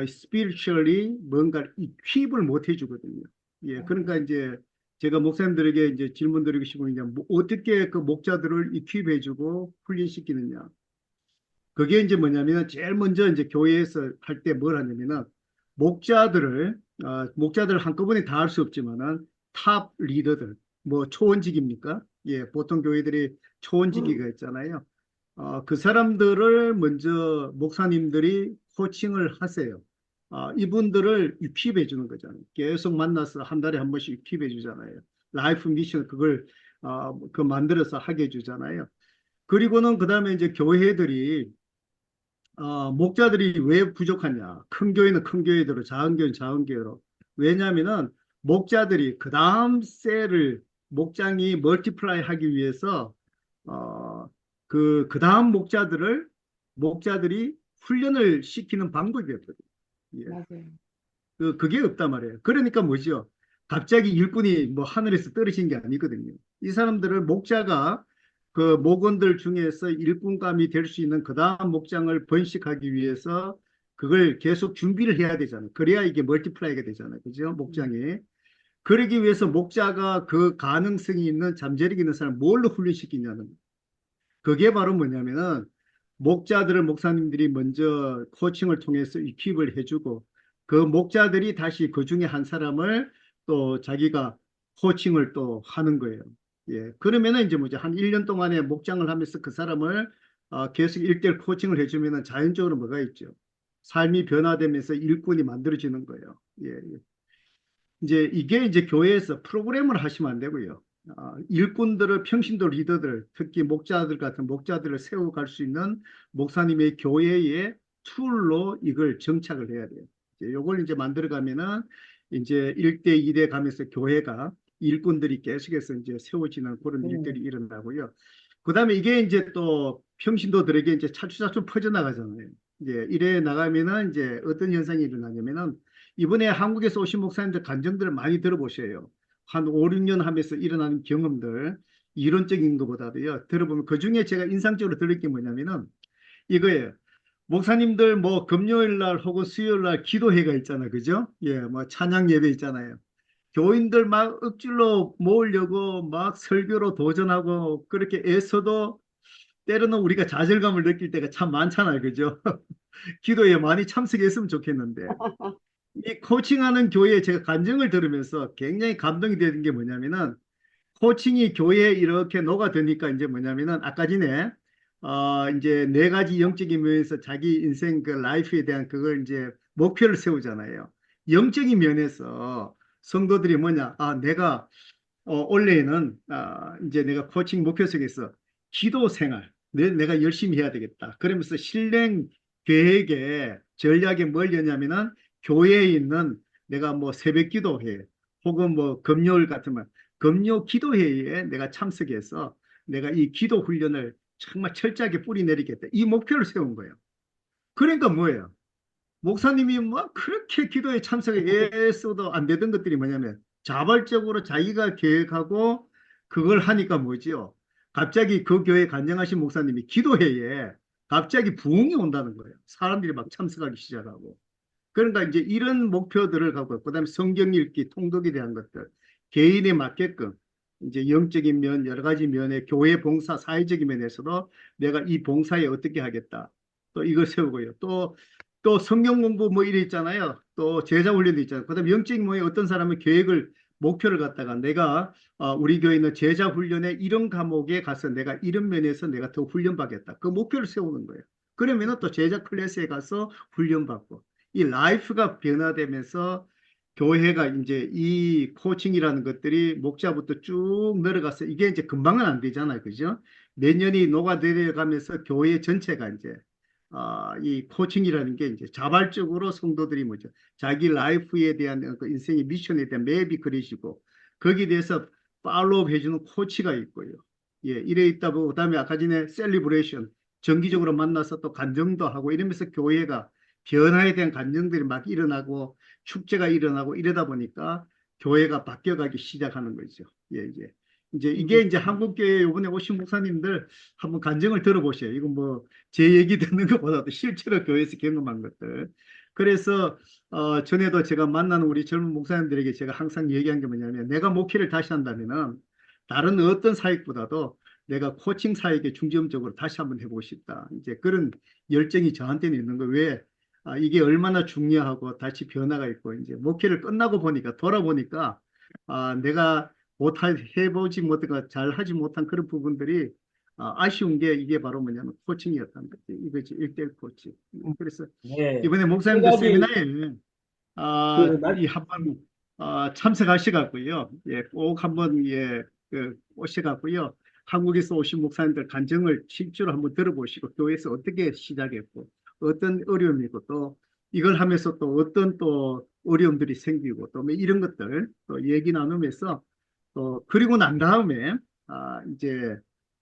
J: spiritually 뭔가 equip을 못 해주거든요. 예, 그러니까 이제 제가 목사님들에게 이제 질문 드리고 싶은 게 뭐 어떻게 그 목자들을 equip해주고 훈련시키느냐. 그게 이제 뭐냐면 제일 먼저 이제 교회에서 할 때 뭘 하냐면은 목자들을 한꺼번에 다 할 수 없지만은 탑 리더들 뭐 초원직입니까? 예, 보통 교회들이 초원직이가 있잖아요. 그 사람들을 먼저 목사님들이 코칭을 하세요. 이분들을 유킵해 주는 거잖아요. 계속 만나서 한 달에 한 번씩 유킵해 주잖아요. 라이프 미션 그걸 그 만들어서 하게 해주잖아요. 그리고는 그 다음에 이제 교회들이 목자들이 왜 부족하냐? 큰 교회는 큰 교회대로, 작은 교회는 작은 교회로. 왜냐하면은 목자들이 그 다음 셀을 목장이 멀티플라이 하기 위해서 그 다음 목자들이 훈련을 시키는 방법이었거든요. 예.
H: 맞아요.
J: 그게 없단 말이에요. 그러니까 뭐죠? 갑자기 일꾼이 뭐 하늘에서 떨어진 게 아니거든요. 이 사람들을 목자가 그 목원들 중에서 일꾼감이 될 수 있는 그 다음 목장을 번식하기 위해서 그걸 계속 준비를 해야 되잖아요. 그래야 이게 멀티플라이가 되잖아요. 그죠? 목장이. 그러기 위해서 목자가 그 가능성이 있는 잠재력이 있는 사람을 뭘로 훈련시키냐는 거예요. 그게 바로 뭐냐면은 목사님들이 먼저 코칭을 통해서 익힙을 해주고 그 목자들이 다시 그 중에 한 사람을 또 자기가 코칭을 또 하는 거예요. 예. 그러면은 이제 뭐죠? 한 1년 동안에 목장을 하면서 그 사람을 계속 1대1 코칭을 해주면은 자연적으로 뭐가 있죠? 삶이 변화되면서 일꾼이 만들어지는 거예요. 예. 예. 이게 이제 교회에서 프로그램을 하시면 안 되고요. 일꾼들을 평신도 리더들, 특히 목자들 같은 목자들을 세워갈 수 있는 목사님의 교회의 툴로 이걸 정착을 해야 돼요. 이걸 이제 만들어가면은 이제 1대 2대 가면서 교회가 일꾼들이 계속해서 이제 세워지는 그런 일들이 일어나고요. 그 다음에 이게 이제 또 평신도들에게 이제 차츰차츰 퍼져나가잖아요. 이제 이래 나가면은 이제 어떤 현상이 일어나냐면은 이번에 한국에서 오신 목사님들 간증들을 많이 들어보셔요. 한 5, 6년 하면서 일어나는 경험들, 이론적인 것보다도요. 들어보면 그 중에 제가 인상적으로 들을 게 뭐냐면은 이거예요. 목사님들 뭐 금요일 날 혹은 수요일 날 기도회가 있잖아요. 그죠? 예, 뭐 찬양 예배 있잖아요. 교인들 막 억지로 모으려고 막 설교로 도전하고 그렇게 애써도 때로는 우리가 좌절감을 느낄 때가 참 많잖아요. 그죠? 기도에 많이 참석했으면 좋겠는데. 이 코칭하는 교회에 제가 간증을 들으면서 굉장히 감동이 되는 게 뭐냐면은 코칭이 교회에 이렇게 녹아드니까 이제 뭐냐면은 아까 전에 이제 4가지 영적인 면에서 자기 인생 그 라이프에 대한 그걸 이제 목표를 세우잖아요. 영적인 면에서 성도들이 뭐냐? 내가 원래는 이제 내가 코칭 목표 속에서 기도 생활 내가 열심히 해야 되겠다. 그러면서 실행 계획에 전략에 뭘 여냐면은 교회에 있는 내가 뭐 새벽 기도회 혹은 뭐 금요일 같으면 금요 기도회에 내가 참석해서 내가 이 기도 훈련을 정말 철저하게 뿌리 내리겠다. 이 목표를 세운 거예요. 그러니까 뭐예요? 목사님이 막 그렇게 기도에 참석해 애써도 안 되던 것들이 뭐냐면 자발적으로 자기가 계획하고 그걸 하니까 뭐지요? 갑자기 그 교회 간증하신 목사님이 기도회에 갑자기 부흥이 온다는 거예요. 사람들이 막 참석하기 시작하고. 그러니까 이제 이런 목표들을 갖고, 그다음에 성경 읽기, 통독에 대한 것들, 개인에 맞게끔 이제 영적인 면, 여러 가지 면에 교회 봉사, 사회적인 면에서도 내가 이 봉사에 어떻게 하겠다. 또 이걸 세우고요. 또 성경 공부 뭐 이래 있잖아요. 또 제자 훈련도 있잖아요. 그다음에 영적인 뭐에 어떤 사람은 계획을 목표를 갖다가 내가 우리 교회 있는 제자 훈련에 이런 과목에 가서 내가 이런 면에서 내가 더 훈련받겠다. 그 목표를 세우는 거예요. 그러면은 또 제자 클래스에 가서 훈련받고 이 라이프가 변화되면서 교회가 이제 이 코칭이라는 것들이 목자부터 쭉 내려가서 이게 이제 금방은 안 되잖아요. 그죠? 몇 년이 녹아내려가면서 교회 전체가 이제 이 코칭이라는 게 이제 자발적으로 성도들이 뭐죠? 자기 라이프에 대한 그 인생의 미션에 대한 맵이 그려지고 거기에 대해서 팔로우 해주는 코치가 있고요. 예, 이래 있다 보고 그다음에 아까 전에 셀리브레이션 정기적으로 만나서 또 간증도 하고 이러면서 교회가 변화에 대한 간증들이 막 일어나고 축제가 일어나고 이러다 보니까 교회가 바뀌어가기 시작하는 거죠. 예, 이제 이게 이제 한국교회 이번에 오신 목사님들 한번 간증을 들어보세요. 이건 뭐 제 얘기 듣는 것보다도 실제로 교회에서 경험한 것들. 그래서 전에도 제가 만나는 우리 젊은 목사님들에게 제가 항상 얘기한 게 뭐냐면 내가 목회를 다시 한다면은 다른 어떤 사역보다도 내가 코칭 사역에 중점적으로 다시 한번 해보고 싶다. 이제 그런 열정이 저한테는 있는 거. 왜? 이게 얼마나 중요하고 다시 변화가 있고 이제 목회를 끝나고 보니까 돌아보니까 내가 해보지 못한 잘 하지 못한 그런 부분들이 아쉬운 게 이게 바로 뭐냐면 코칭이었다는 거지. 이거지 1대1 코칭. 그래서
A: 네.
J: 이번에
A: 세
J: 목사님들
A: 가지
J: 세미나에
A: 그
J: 이 한번 참석하셔갖고요. 예, 꼭 한번 오셔갖고요. 한국에서 오신 목사님들 간증을 실제로 한번 들어보시고 교회에서 어떻게 시작했고 어떤 어려움이 있고 또 이걸 하면서 또 어떤 또 어려움들이 생기고 또 뭐 이런 것들 또 얘기 나누면서 또 그리고 난 다음에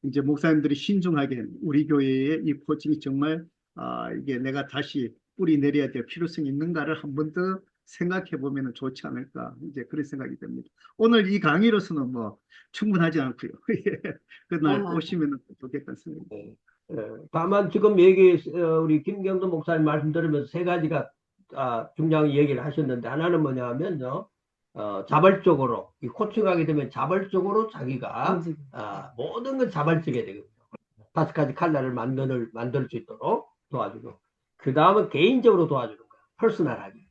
J: 이제 목사님들이 신중하게 우리 교회의 이 코칭이 정말 이게 내가 다시 뿌리 내려야 될 필요성이 있는가를 한 번 더 생각해 보면 좋지 않을까 이제 그런 생각이 듭니다. 오늘 이 강의로서는 뭐 충분하지 않고요. 그날 오시면 좋겠다는 생각입니다.
A: 네. 다만 지금 우리 김경도 목사님 말씀 들으면서 세 가지가 중요한 얘기를 하셨는데 하나는 뭐냐 하면요. 자발적으로 이 코칭하게 되면 자발적으로 자기가 모든 걸 자발적이어야 되거든요. 5가지 칼날을 만들 수 있도록 도와주고 그 다음은 개인적으로 도와주는 거예요. 퍼스널하게.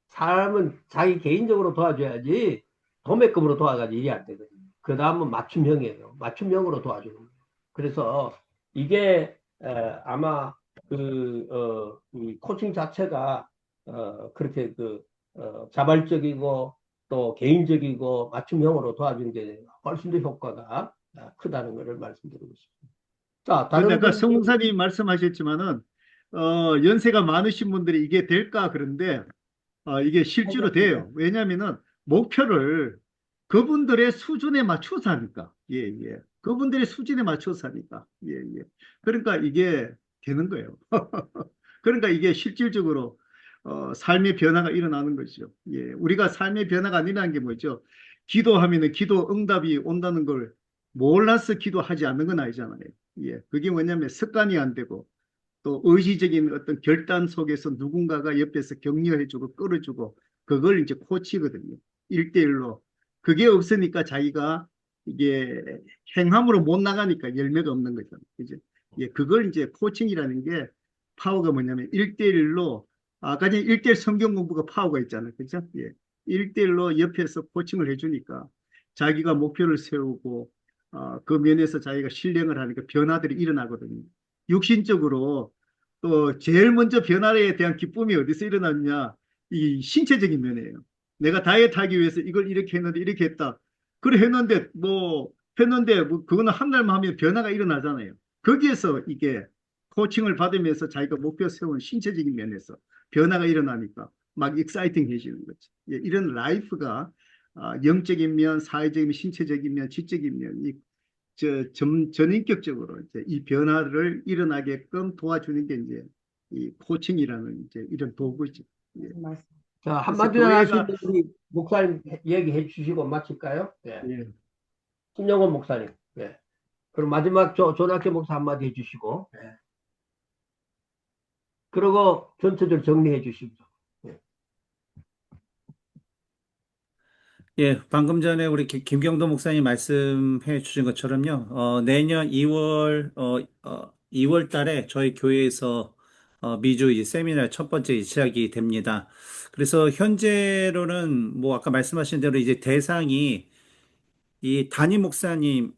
A: 사람은 자기 개인적으로 도와줘야지 도매급으로 도와가지고 일이 안 되거든요. 그 다음은 맞춤형이에요. 맞춤형으로 도와주는 거예요. 그래서 이게 아마 이 코칭 자체가 그렇게 자발적이고 또 개인적이고 맞춤형으로 도와주는 게 훨씬 더 효과가 크다는 것을 말씀드리고 싶습니다. 자,
J: 그런데
A: 다른
J: 아까 성 목사님 말씀하셨지만은 연세가 많으신 분들이 이게 될까 그런데 이게 실제로 돼요. 왜냐하면은 목표를 그분들의 수준에 맞춰서 하니까. 예. 그분들의 수준에 맞춰서 하니까. 예. 그러니까 이게 되는 거예요. 그러니까 이게 실질적으로 삶의 변화가 일어나는 거죠. 예. 우리가 삶의 변화가 아니라는 게 뭐죠? 기도하면은 기도 응답이 온다는 걸 몰라서 기도하지 않는 건 아니잖아요. 예. 그게 뭐냐면 습관이 안 되고 또 의지적인 어떤 결단 속에서 누군가가 옆에서 격려해주고 끌어주고 그걸 이제 코치거든요. 1대1로. 그게 없으니까 자기가 이게 행함으로 못 나가니까 열매가 없는 거잖아요. 그죠? 예, 그걸 이제 코칭이라는 게 파워가 뭐냐면 1대1로 아까 전에 1대1 성경 공부가 파워가 있잖아요. 그죠? 예. 1대1로 옆에서 코칭을 해주니까 자기가 목표를 세우고 그 면에서 자기가 실행을 하니까 변화들이 일어나거든요. 육신적으로 또 제일 먼저 변화에 대한 기쁨이 어디서 일어났냐? 이 신체적인 면이에요. 내가 다이어트 하기 위해서 이걸 이렇게 했는데 이렇게 했다. 그래 했는데 그거는 한 달만 하면 변화가 일어나잖아요. 거기에서 이게 코칭을 받으면서 자기가 목표 세운 신체적인 면에서 변화가 일어나니까 막 익사이팅해지는 거죠. 예, 이런 라이프가 영적인 면, 사회적인 면, 신체적인 면, 지적인 면, 전인격적으로 이제 이 변화를 일어나게끔 도와주는 게 이제 이 코칭이라는 이제 이런 도구죠. 예.
H: 말씀.
A: 자,
J: 그래서
A: 한마디만
J: 교회가
A: 하시면 우리 목사님 얘기해 주시고 마칠까요? 예.
J: 예.
A: 신영원 목사님. 예. 그럼 마지막 조낙현 목사 한마디 해주시고, 예. 그리고 전체적으로 정리해 주십시오. 예.
K: 예, 방금 전에 우리 김경도 목사님 말씀해 주신 것처럼요, 내년 2월 달에 저희 교회에서 미주 이 세미나 첫 번째 시작이 됩니다. 그래서 현재로는 뭐 아까 말씀하신 대로 이제 대상이 이 담임 목사님,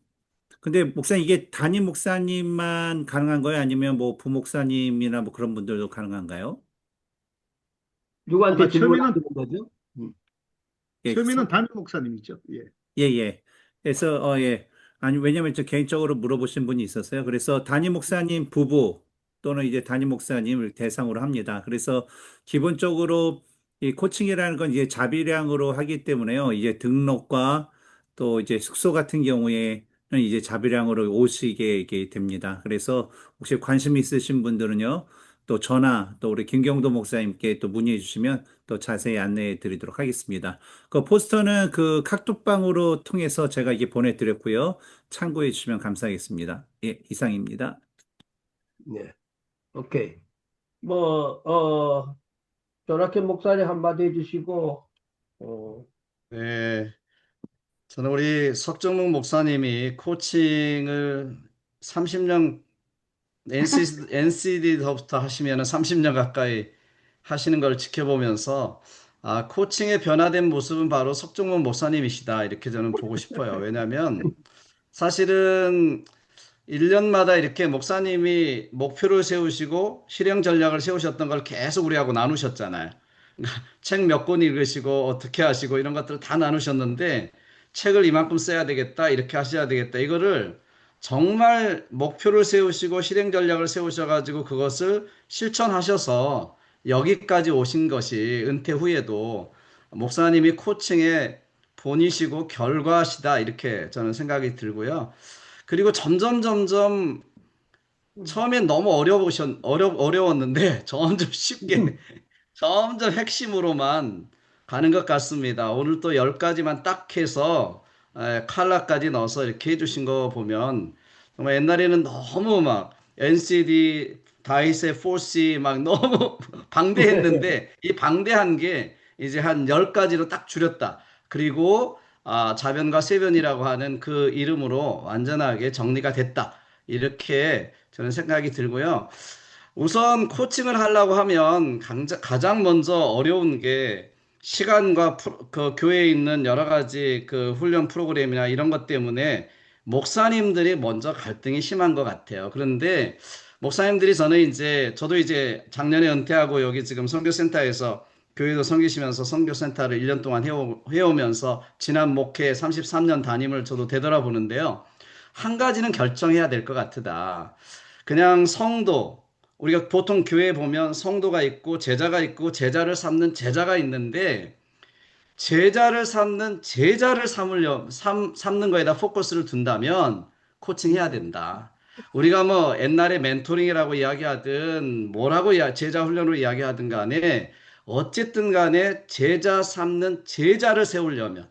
K: 근데 목사님 이게 담임 목사님만 가능한 거예요? 아니면 뭐 부목사님이나 뭐 그런 분들도 가능한가요?
A: 누구한테
J: 아마 처음에는
A: 질문하시는 거죠?
K: 예,
J: 처음에는 담임 목사님이죠. 예.
K: 예, 예. 그래서, 예. 아니, 왜냐면 저 개인적으로 물어보신 분이 있었어요. 그래서 담임 목사님 부부 또는 이제 담임 목사님을 대상으로 합니다. 그래서 기본적으로 이 코칭이라는 건 이제 자비량으로 하기 때문에요. 이제 등록과 또 이제 숙소 같은 경우에는 이제 자비량으로 오시게 이게 됩니다. 그래서 혹시 관심 있으신 분들은요. 또 전화, 또 우리 김경도 목사님께 또 문의해 주시면 또 자세히 안내해 드리도록 하겠습니다. 그 포스터는 그 카톡방으로 통해서 제가 이게 보내드렸고요. 참고해 주시면 감사하겠습니다. 예, 이상입니다.
A: 네. 오케이. 조낙현 목사님 한마디 해주시고,
L: 네, 저는 우리 석정묵 목사님이 코칭을 30년, NCD부터 하시면 30년 가까이 하시는 걸 지켜보면서, 아, 코칭의 변화된 모습은 바로 석정묵 목사님이시다. 이렇게 저는 보고 싶어요. 왜냐하면 사실은 1년마다 이렇게 목사님이 목표를 세우시고 실행 전략을 세우셨던 걸 계속 우리하고 나누셨잖아요. 책 몇 권 읽으시고 어떻게 하시고 이런 것들을 다 나누셨는데 책을 이만큼 써야 되겠다, 이렇게 하셔야 되겠다. 이거를 정말 목표를 세우시고 실행 전략을 세우셔가지고 그것을 실천하셔서 여기까지 오신 것이 은퇴 후에도 목사님이 코칭의 본이시고 결과시다. 이렇게 저는 생각이 들고요. 그리고 점점 처음엔 너무 어려웠는데 점점 쉽게 점점 핵심으로만 가는 것 같습니다. 오늘 또 10가지만 딱 해서 칼라까지 넣어서 이렇게 해주신 거 보면 정말 옛날에는 너무 막 NCD, 다이세, 4C 막 너무 방대했는데 이 방대한 게 이제 한 10가지로 딱 줄였다. 그리고 자변과 세변이라고 하는 그 이름으로 완전하게 정리가 됐다. 이렇게 저는 생각이 들고요. 우선 코칭을 하려고 하면 가장 먼저 어려운 게 시간과 그 교회에 있는 여러 가지 그 훈련 프로그램이나 이런 것 때문에 목사님들이 먼저 갈등이 심한 것 같아요. 그런데 목사님들이 저도 이제 작년에 은퇴하고 여기 지금 선교센터에서 교회도 섬기시면서 선교센터를 1년 동안 해오면서 지난 목회 33년 담임을 저도 되돌아보는데요. 한 가지는 결정해야 될 것 같다. 그냥 성도, 우리가 보통 교회에 보면 성도가 있고 제자가 있고 제자를 삼는 제자가 있는데 제자를 삼는 제자를 삼는 거에다 포커스를 둔다면 코칭해야 된다. 우리가 뭐 옛날에 멘토링이라고 이야기하든 제자 훈련으로 이야기하든 간에 어쨌든 간에 제자 삼는 제자를 세우려면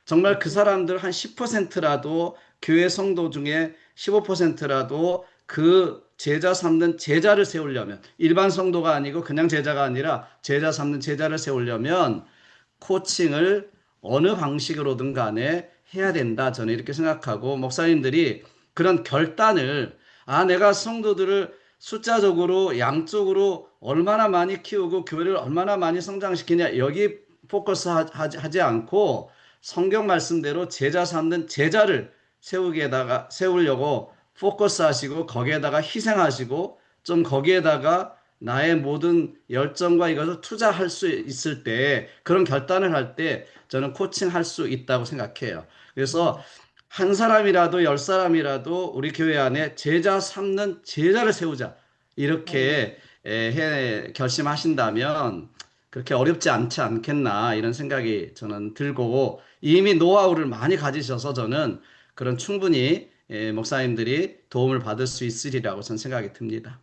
L: 정말 그 사람들 한 10%라도 교회 성도 중에 15%라도 그 제자 삼는 제자를 세우려면 일반 성도가 아니고 그냥 제자가 아니라 제자 삼는 제자를 세우려면 코칭을 어느 방식으로든 간에 해야 된다. 저는 이렇게 생각하고 목사님들이 그런 결단을 내가 성도들을 숫자적으로 양쪽으로 얼마나 많이 키우고 교회를 얼마나 많이 성장시키냐 여기 포커스 하지 않고 성경 말씀대로 제자 삼는 제자를 세우려고 포커스 하시고 거기에다가 희생하시고 좀 거기에다가 나의 모든 열정과 이것을 투자할 수 있을 때 그런 결단을 할 때 저는 코칭할 수 있다고 생각해요. 그래서 한 사람이라도 10사람이라도 우리 교회 안에 제자 삼는 제자를 세우자 이렇게 결심하신다면 그렇게 어렵지 않지 않겠나 이런 생각이 저는 들고 이미 노하우를 많이 가지셔서 저는 그런 충분히 목사님들이 도움을 받을 수 있으리라고 저는 생각이 듭니다.